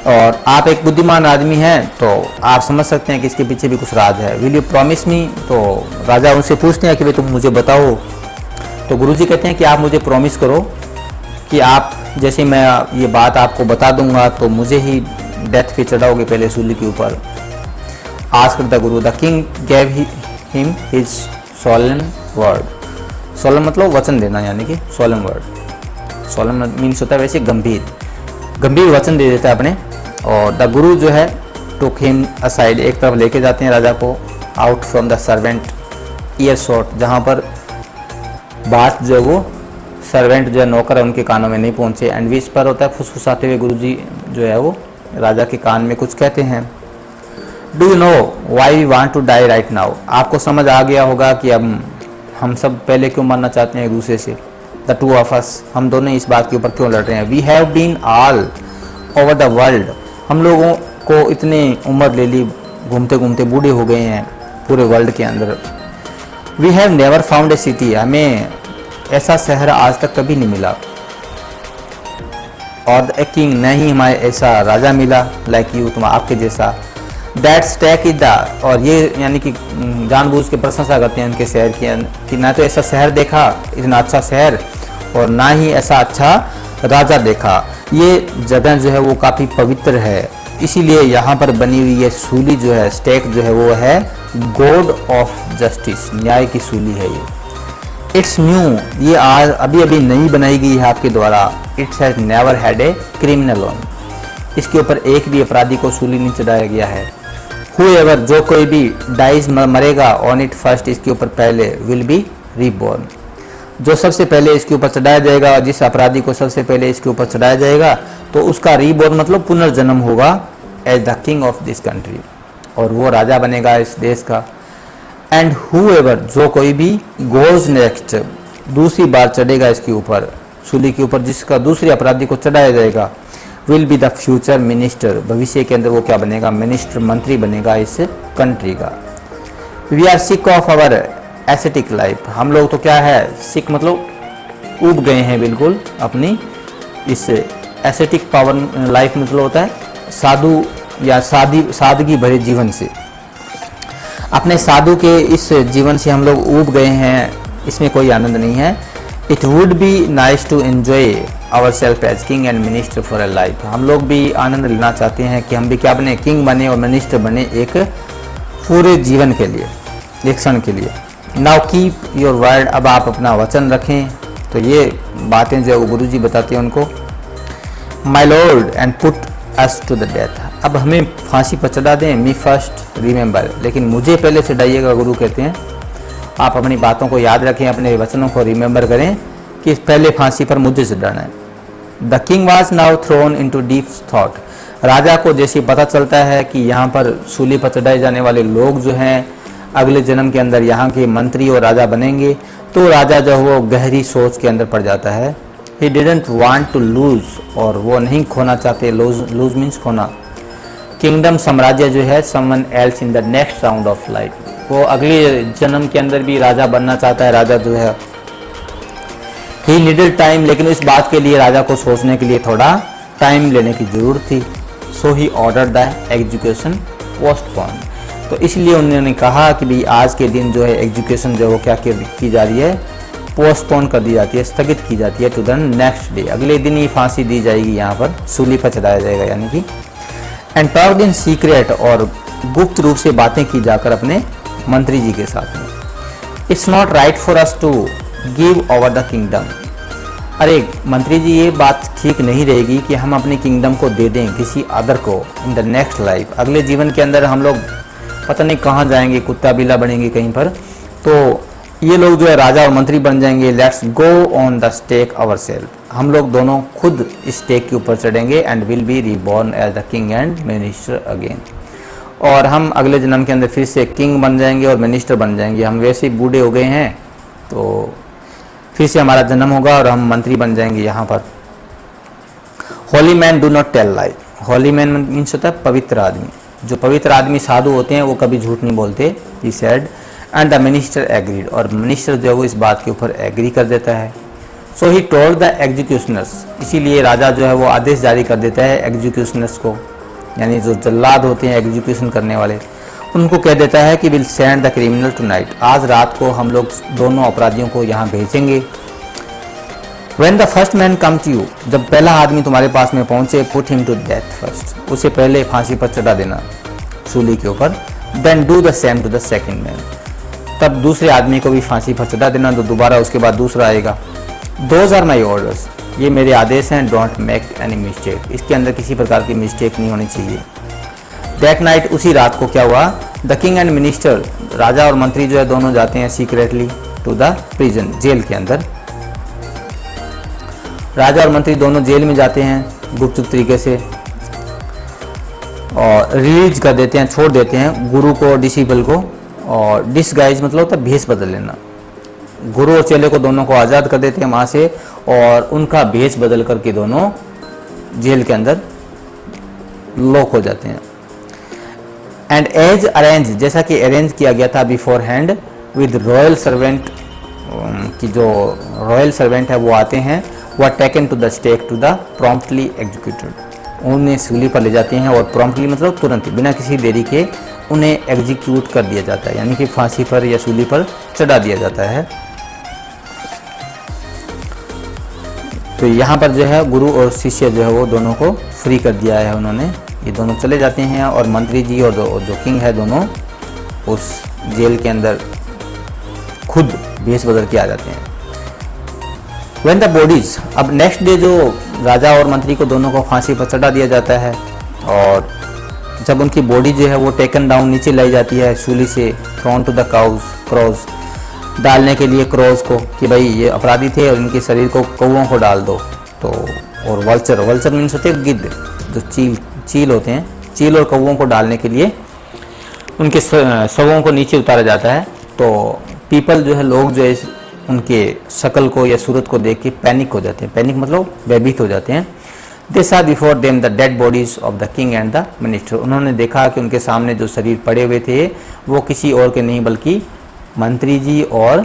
और आप एक बुद्धिमान आदमी हैं तो आप समझ सकते हैं कि इसके पीछे भी कुछ राज है। विल यू प्रॉमिस मी, तो राजा उनसे पूछते हैं कि भाई तुम मुझे बताओ। तो गुरुजी कहते हैं कि आप मुझे प्रॉमिस करो कि आप जैसे मैं ये बात आपको बता दूंगा तो मुझे ही डेथ पे चढ़ाओगे पहले सूली के ऊपर। Ask the Guru, the king gave him his Solan word. Solan मतलब वचन देना, यानी कि सोलन वर्ड, सोलन मीन्स होता है वैसे गंभीर वचन दे देता है अपने। और द गुरु जो है टुक हिम असाइड, एक तरफ लेके जाते हैं राजा को, out from the servant year shot, जहाँ पर बात जो है वो सर्वेंट जो है नौकर है उनके कानों में नहीं पहुँचे। एंड विस्पर होता है फुसफुसाते हुए गुरुजी जो है वो राजा के कान में कुछ कहते हैं। Do you know why we want to die right now, आपको समझ आ गया होगा कि अब हम सब पहले क्यों मरना चाहते हैं एक दूसरे से। द टू ऑफ अस, हम दोनों इस बात के ऊपर क्यों लड़ रहे हैं। We have been all over the world, हम लोगों को इतने उम्र ले ली, घूमते घूमते बूढ़े हो गए हैं पूरे वर्ल्ड के अंदर। We have never found a city, हमें ऐसा शहर आज तक कभी नहीं मिला। और ए किंग, नहीं हमारे ऐसा राजा मिला लाइक यू, तुम आपके जैसा। दैट स्टेक इज द, और ये यानी कि जानबूझ के प्रशंसा करते हैं उनके शहर की कि ना तो ऐसा शहर देखा, इतना अच्छा शहर, और ना ही ऐसा अच्छा राजा देखा। ये जगह जो है वो काफ़ी पवित्र है, इसीलिए यहाँ पर बनी हुई ये सूली जो है, स्टेक जो है वो है गॉड ऑफ जस्टिस, न्याय की सूली है ये। इट्स न्यू, ये आज अभी अभी नई बनाई गई है आपके द्वारा। It's has never had a criminal on, इसके ऊपर एक भी अपराधी को सूली नहीं चढ़ाया गया है। Whoever, जो कोई भी डाइज मरेगा ऑन इट फर्स्ट, इसके ऊपर पहले, विल बी रीबॉर्न, जो सबसे पहले इसके ऊपर चढ़ाया जाएगा, जिस अपराधी को सबसे पहले इसके ऊपर चढ़ाया जाएगा तो उसका रीबॉर्न मतलब पुनर्जन्म होगा as the king of this country, और वो राजा बनेगा इस देश का। एंड whoever, जो कोई भी गोज नेक्स्ट, दूसरी बार चढ़ेगा इसके ऊपर सूली के ऊपर, जिसका दूसरे अपराधी को चढ़ाया जाएगा, will be the future minister, भविष्य के अंदर वो क्या बनेगा, मिनिस्टर, मंत्री बनेगा इस कंट्री का। We are sick of our ascetic life, हम लोग तो क्या है, सिक मतलब उब गए हैं बिल्कुल अपनी इस एसेटिक पावर लाइफ, मतलब होता है साधु या सादगी भरे जीवन से। अपने साधु के इस जीवन से हम लोग उब गए हैं, इसमें कोई आनंद नहीं है। It would be nice to enjoy our self as king and minister for a life, हम लोग भी आनंद लेना चाहते हैं कि हम भी क्या बने, किंग बने और मिनिस्टर बने एक पूरे जीवन के लिए, एक क्षण के लिए। नाउ कीप योर वर्ड, अब आप अपना वचन रखें। तो ये बातें जो है वो गुरुजी बताते हैं उनको। My lord and put us to the death, अब हमें फांसी पर चढ़ा दें। मी फर्स्ट रिमेंबर, लेकिन मुझे पहले चढ़ाइएगा, गुरु कहते हैं। आप अपनी बातों को याद रखें, अपने वचनों को रिमेंबर करें कि पहले फांसी पर मुझे चढ़ाना है। The king was now thrown into deep thought, राजा को जैसे पता चलता है कि यहाँ पर सूली पर चढ़ाए जाने वाले लोग जो हैं अगले जन्म के अंदर यहाँ के मंत्री और राजा बनेंगे, तो राजा जो वो गहरी सोच के अंदर पड़ जाता है। He didn't want to lose, और वो नहीं खोना चाहते, लूज मीन्स खोना, किंगडम, साम्राज्य जो है, someone else in the next round of life, वो अगले जन्म के अंदर भी राजा बनना चाहता है राजा जो है। ही नीडेड टाइम, लेकिन इस बात के लिए राजा को सोचने के लिए थोड़ा टाइम लेने की जरूरत थी। सो ही ऑर्डर द एग्जीक्यूशन पोस्टपोन, तो इसलिए उन्होंने कहा कि भाई आज के दिन जो है एग्जीक्यूशन जो है वो क्या की जा रही है, पोस्टपोन कर दी जाती है, स्थगित की जाती है टू द नेक्स्ट डे, अगले दिन ही फांसी दी जाएगी, यहाँ पर सूली पर चढ़ाया जाएगा यानी कि। एंड टॉक्ड इन सीक्रेट, और गुप्त रूप से बातें की जाकर अपने मंत्री जी के साथ में। It's not right for us to give over the kingdom, अरे मंत्री जी, ये बात ठीक नहीं रहेगी कि हम अपनी किंगडम को दे दें किसी अदर को इन द नेक्स्ट लाइफ। अगले जीवन के अंदर हम लोग पता नहीं कहाँ जाएंगे, कुत्ता बिल्ला बनेंगे कहीं पर, तो ये लोग जो है राजा और मंत्री बन जाएंगे। Let's go on the stake ourself, हम लोग दोनों खुद इस स्टेक के ऊपर चढ़ेंगे and will be reborn as the king and minister again. और हम अगले जन्म के अंदर फिर से किंग बन जाएंगे और मिनिस्टर बन जाएंगे। हम वैसे ही बूढ़े हो गए हैं तो फिर से हमारा जन्म होगा और हम मंत्री बन जाएंगे यहाँ पर। Holy man do not tell lie. Holy man means होता है पवित्र आदमी। जो पवित्र आदमी साधु होते हैं वो कभी झूठ नहीं बोलते। He said and the minister agreed, और मिनिस्टर जो है वो इस बात के ऊपर एग्री कर देता है। सो ही टोल्ड द एग्जीक्यूशनर्स, इसीलिए राजा जो है वो आदेश जारी कर देता है एग्जीक्यूशनर्स को, यानी जो जल्लाद होते हैं एग्जीक्यूशन करने वाले, उनको कह देता है कि will send the criminal tonight, आज रात को हम लोग दोनों अपराधियों को यहाँ भेजेंगे। When the first man come to you, जब पहला आदमी तुम्हारे पास में पहुंचे, put him to death first, उसे पहले फांसी पर चढ़ा देना सूली के ऊपर। Then do the same to the second man, तब दूसरे आदमी को भी फांसी पर चढ़ा देना, तो दोबारा उसके बाद दूसरा आएगा। दोज आर माई ऑर्डर्स, ये मेरे आदेश हैं। डोंट मेक एनी मिस्टेक, इसके अंदर किसी प्रकार की मिस्टेक नहीं होनी चाहिए। दैट नाइट, उसी रात को क्या हुआ, द किंग एंड मिनिस्टर, राजा और मंत्री जो है दोनों जाते हैं सीक्रेटली टू द प्रिजन, जेल के अंदर। राजा और मंत्री दोनों जेल में जाते हैं गुप्त तरीके से और रिलीज कर देते हैं, छोड़ देते हैं गुरु को, डिसिपल को। और डिसगाइज मतलब होता है भेष बदल लेना। गुरु और चेले को दोनों को आज़ाद कर देते हैं वहाँ से और उनका भेष बदल करके दोनों जेल के अंदर लॉक हो जाते हैं। एंड एज अरेंज, जैसा कि अरेंज किया गया था beforehand with royal servant, की जो रॉयल सर्वेंट है वो आते हैं, वो taken to the stake to the promptly executed, उन्हें सूली पर ले जाते हैं और प्रॉम्प्टली मतलब तुरंत, बिना किसी देरी के उन्हें एग्जीक्यूट कर दिया जाता है, यानी कि फांसी पर या सूली पर चढ़ा दिया जाता है। तो यहाँ पर जो है गुरु और शिष्य जो है वो दोनों को फ्री कर दिया है उन्होंने, ये दोनों चले जाते हैं और मंत्री जी और जो किंग है दोनों उस जेल के अंदर खुद भेष बदल के आ जाते हैं। When the bodies, अब नेक्स्ट डे जो राजा और मंत्री को दोनों को फांसी पर चढ़ा दिया जाता है और जब उनकी बॉडी जो है वो टेकन डाउन नीचे लाई जाती है सूली से, थ्रोन टू द क्रॉस, डालने के लिए क्रॉस को, कि भाई ये अपराधी थे और इनके शरीर को कौवों को डाल दो। तो और वल्चर मीन्स होते हैं गिद्ध, जो चील होते हैं, चील और कौवों को डालने के लिए उनके शवों को नीचे उतारा जाता है। तो पीपल जो है, लोग जो है उनके शक्ल को या सूरत को देख के पैनिक हो जाते हैं, पैनिक मतलब भयभीत हो जाते हैं। दे सा before them the dead bodies of the king and the minister, उन्होंने देखा कि उनके सामने जो शरीर पड़े हुए थे वो किसी और के नहीं बल्कि मंत्री जी और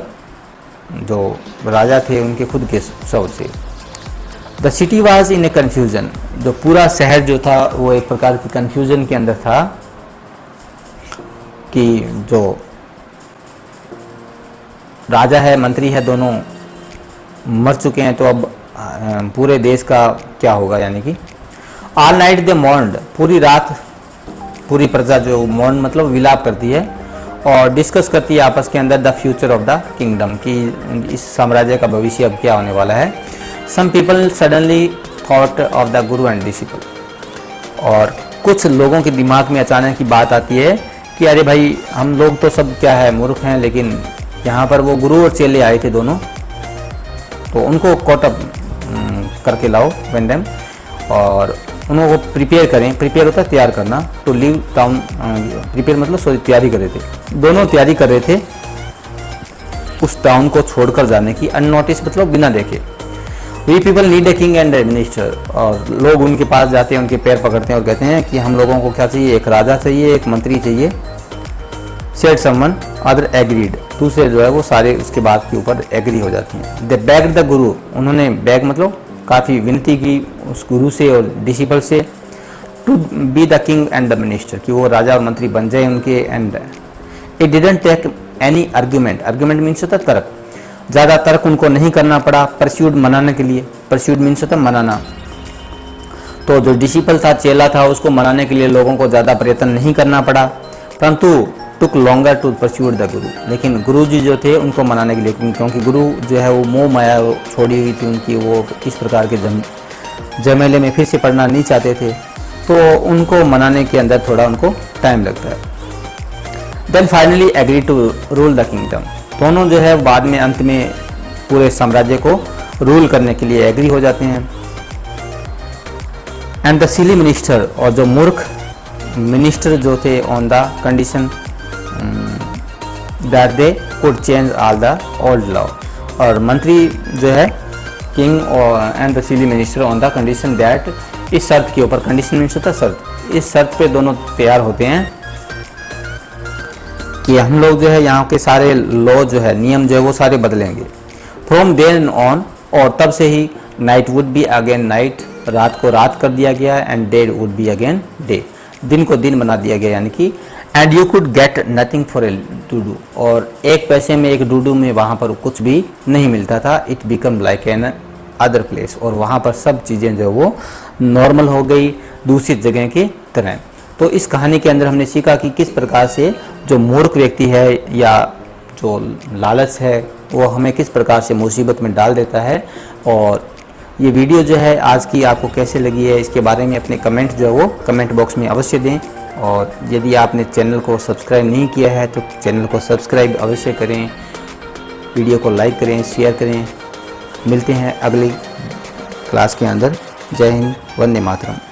जो राजा थे उनके खुद के शव थे। The city was in A confusion, जो पूरा शहर जो था वो एक प्रकार की कन्फ्यूजन के अंदर था कि जो राजा है मंत्री है दोनों मर चुके हैं, तो अब पूरे देश का क्या होगा, यानी कि ऑल नाइट दे मॉर्न्ड, पूरी रात पूरी प्रजा जो मॉर्न मतलब विलाप करती है और डिस्कस करती है आपस के अंदर the future of the kingdom, कि इस साम्राज्य का भविष्य अब क्या होने वाला है। Some people suddenly thought of the guru and disciple, और कुछ लोगों के दिमाग में अचानक की बात आती है कि अरे भाई हम लोग तो सब क्या है मूर्ख हैं, लेकिन यहाँ पर वो गुरु और चेले आए थे दोनों, तो उनको कॉट अप करके लाओ वेन देम, और उनको प्रिपेयर करें, प्रिपेयर होता है तैयार करना, टू लीव टाउन, प्रिपेयर मतलब सॉरी तैयारी कर रहे थे, दोनों तैयारी कर रहे थे उस टाउन को छोड़कर जाने की, अननोटिस मतलब बिना देखे। We people need a king and a minister, और लोग उनके पास जाते हैं, उनके पैर पकड़ते हैं और कहते हैं कि हम लोगों को क्या चाहिए, एक राजा चाहिए, एक मंत्री चाहिए। सेड समवन अदर एग्रीड, दूसरे जो है वो सारे उसके बात के ऊपर एग्री हो जाते हैं। दे बेग्ड द गुरु, उन्होंने बेग मतलब काफ़ी विनती की उस गुरु से और डिसिपल से, to be the king and the minister, कि वो राजा और मंत्री बन जाए उनके। And it didn't take any argument, argument means होता है तर्क, ज़्यादा तर्क उनको नहीं करना पड़ा परस्यूड मनाने के लिए, परस्यूड मीन्स होता है मनाना। तो जो डिसिपल था, चेला था, उसको मनाने के लिए लोगों को ज़्यादा प्रयत्न नहीं करना पड़ा, परंतु टुक लॉन्गर टू परस्यू द गुरु। लेकिन गुरु जी जो थे उनको मनाने के लिए, क्योंकि गुरु जो है वो मोह माया छोड़ी हुई थी उनकी, वो इस प्रकार के झमेले में फिर से पढ़ना नहीं चाहते थे, तो उनको मनाने के अंदर थोड़ा उनको टाइम लगता है। Then finally agree to rule the kingdom. दोनों जो है बाद में अंत में पूरे साम्राज्य को रूल करने के लिए एग्री हो जाते हैं। एंड द सिली मिनिस्टर, और जो मूर्ख मिनिस्टर जो थे, on the condition that they could change all the old law. और मंत्री जो है king and the silly minister on the condition that, इस शर्त के ऊपर, कंडीशन मीन्स होता है शर्त, इस शर्त पे दोनों तैयार होते हैं कि हम लोग जो है यहाँ के सारे लॉ जो है, नियम जो है वो सारे बदलेंगे। फ्रॉम देन ऑन, और तब से ही night would be again night, रात को रात कर दिया गया, and day would be again day, दिन को दिन बना दिया गया, यानी कि and you could get nothing for a duddu, और एक पैसे में एक डूडू में वहाँ पर कुछ भी नहीं मिलता था। It become like an other place, और वहाँ पर सब चीज़ें जो वो नॉर्मल हो गई, दूसरी जगह की तरह। तो इस कहानी के अंदर हमने सीखा कि किस प्रकार से जो मूर्ख व्यक्ति है या जो लालच है वो हमें किस प्रकार से मुसीबत में डाल देता है। और ये वीडियो जो है आज की आपको कैसे लगी है, इसके बारे में अपने कमेंट जो है वो कमेंट बॉक्स में अवश्य दें। और यदि आपने चैनल को सब्सक्राइब नहीं किया है तो चैनल को सब्सक्राइब अवश्य करें, वीडियो को लाइक करें, शेयर करें। मिलते हैं अगली क्लास के अंदर। जय हिंद, वंदे मातरम।